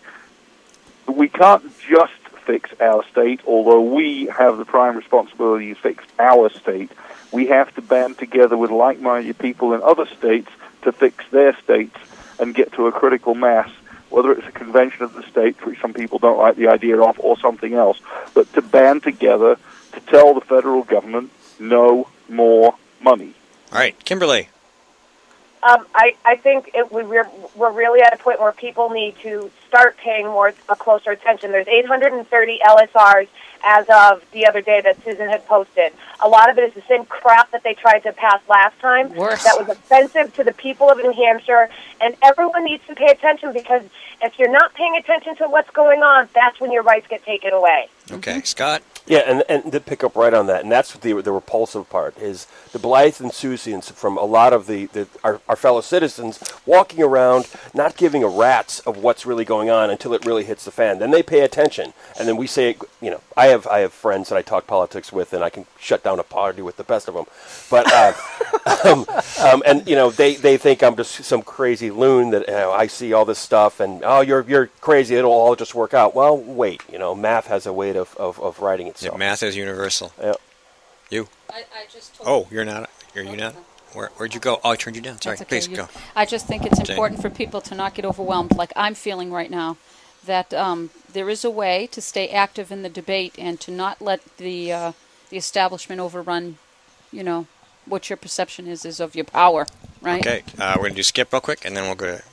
We can't just fix our state, although we have the prime responsibility to fix our state. We have to band together with like-minded people in other states to fix their states and get to a critical mass, whether it's a convention of the states, which some people don't like the idea of, or something else, but to band together to tell the federal government no more money. All right, Kimberly. I think we're really at a point where people need to start paying a closer attention. There's 830 LSRs as of the other day that Susan had posted. A lot of it is the same crap that they tried to pass last time. Worse. That was offensive to the people of New Hampshire, and everyone needs to pay attention, because if you're not paying attention to what's going on, that's when your rights get taken away. Okay, Scott? Yeah, and to pick up right on that, and that's the repulsive part, is the Blythe enthusiasts from a lot of our fellow citizens walking around not giving a rat's of what's really going on until it really hits the fan. Then they pay attention, and then we say, I have friends that I talk politics with, and I can shut down a party with the best of them. But they think I'm just some crazy loon that I see all this stuff, and you're crazy. It'll all just work out. Well, wait, math has a way of writing itself. Yeah, math is universal. Yeah. You? I just told you're not. Are you not? Where'd you go? Oh, I turned you down. Sorry. Okay. Please go. I just think it's Jane. important for people to not get overwhelmed, like I'm feeling right now, that there is a way to stay active in the debate and to not let the establishment overrun, what your perception is of your power, right? Okay. We're going to do skip real quick, and then we'll go to...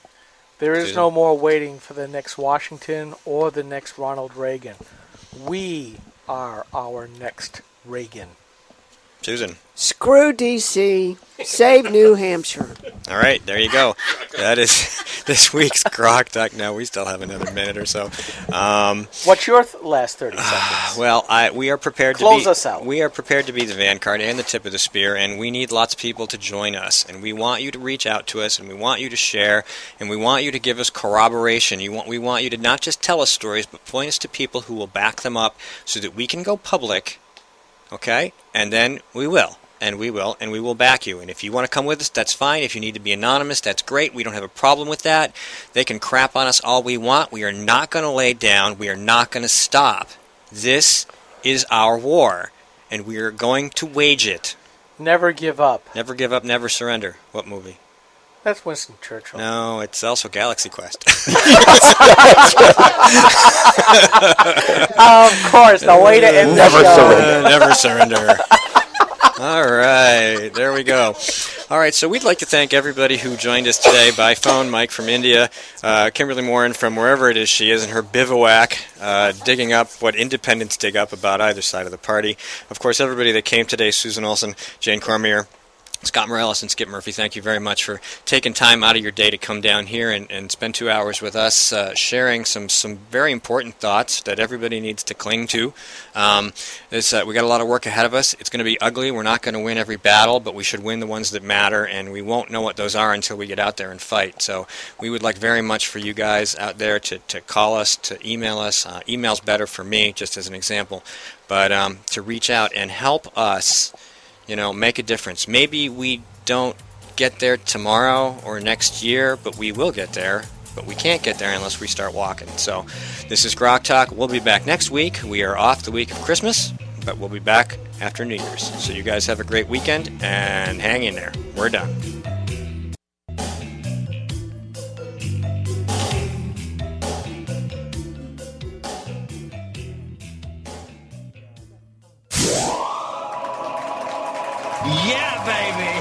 There is no more waiting for the next Washington or the next Ronald Reagan. We are our next Reagan. Susan. Screw D.C. Save New Hampshire. All right, there you go. That is this week's GrokTALK. Now, we still have another minute or so. What's your last 30 seconds? Well, we are prepared Close us out. We are prepared to be the vanguard and the tip of the spear, and we need lots of people to join us. And we want you to reach out to us, and we want you to share, and we want you to give us corroboration. We want you to not just tell us stories, but point us to people who will back them up so that we can go public. Okay? And then we will. And we will back you. And if you want to come with us, that's fine. If you need to be anonymous, that's great. We don't have a problem with that. They can crap on us all we want. We are not going to lay down. We are not going to stop. This is our war. And we are going to wage it. Never give up. Never give up, never surrender. What movie? That's Winston Churchill. No, it's also Galaxy Quest. Of course, the way to end the show. Never surrender. All right, there we go. All right, so we'd like to thank everybody who joined us today by phone. Mike from India, Kimberly Morin from wherever it is she is in her bivouac, digging up what independents dig up about either side of the party. Of course, everybody that came today, Susan Olson, Jane Cormier, Scott Morales, and Skip Murphy, thank you very much for taking time out of your day to come down here and spend 2 hours with us, sharing some very important thoughts that everybody needs to cling to. We got a lot of work ahead of us. It's going to be ugly. We're not going to win every battle, but we should win the ones that matter, and we won't know what those are until we get out there and fight. So we would like very much for you guys out there to call us, to email us. Email's better for me, just as an example, but to reach out and help us make a difference. Maybe we don't get there tomorrow or next year, but we will get there. But we can't get there unless we start walking. So this is GrokTALK. We'll be back next week. We are off the week of Christmas, but we'll be back after New Year's. So you guys have a great weekend, and hang in there. We're done. Yeah, baby!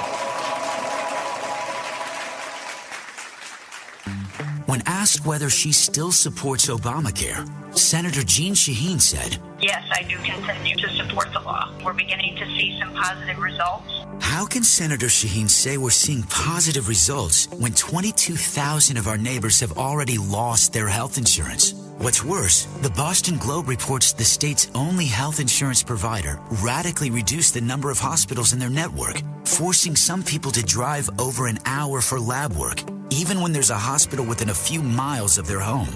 When asked whether she still supports Obamacare, Senator Jeanne Shaheen said, Yes, I do continue to support the law. We're beginning to see some positive results. how can Senator Shaheen say we're seeing positive results when 22,000 of our neighbors have already lost their health insurance? What's worse, the Boston Globe reports the state's only health insurance provider radically reduced the number of hospitals in their network, forcing some people to drive over an hour for lab work, even when there's a hospital within a few miles of their home.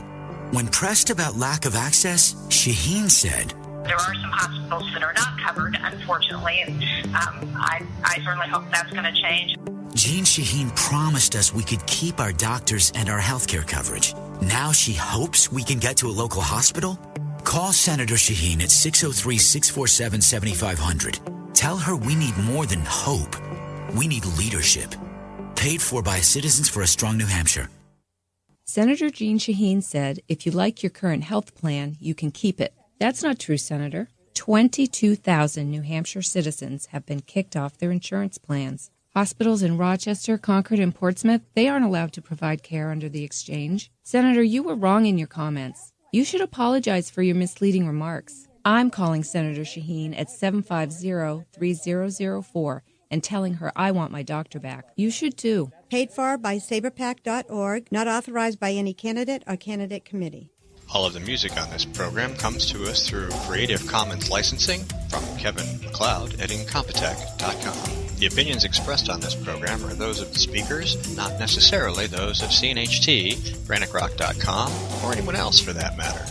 When pressed about lack of access, Shaheen said, There are some hospitals that are not covered, unfortunately, and I certainly hope that's going to change. Jeanne Shaheen promised us we could keep our doctors and our healthcare coverage. Now she hopes we can get to a local hospital? Call Senator Shaheen at 603-647-7500. Tell her we need more than hope. We need leadership. Paid for by Citizens for a Strong New Hampshire. Senator Jeanne Shaheen said, if you like your current health plan, you can keep it. That's not true, Senator. 22,000 New Hampshire citizens have been kicked off their insurance plans. Hospitals in Rochester, Concord, and Portsmouth, they aren't allowed to provide care under the exchange. Senator, you were wrong in your comments. You should apologize for your misleading remarks. I'm calling Senator Shaheen at 750-3004 and telling her I want my doctor back. You should too. Paid for by saberpack.org, not authorized by any candidate or candidate committee. All of the music on this program comes to us through Creative Commons licensing from Kevin MacLeod at Incompetech.com. The opinions expressed on this program are those of the speakers, not necessarily those of CNHT, GrokTALK.com, or anyone else for that matter.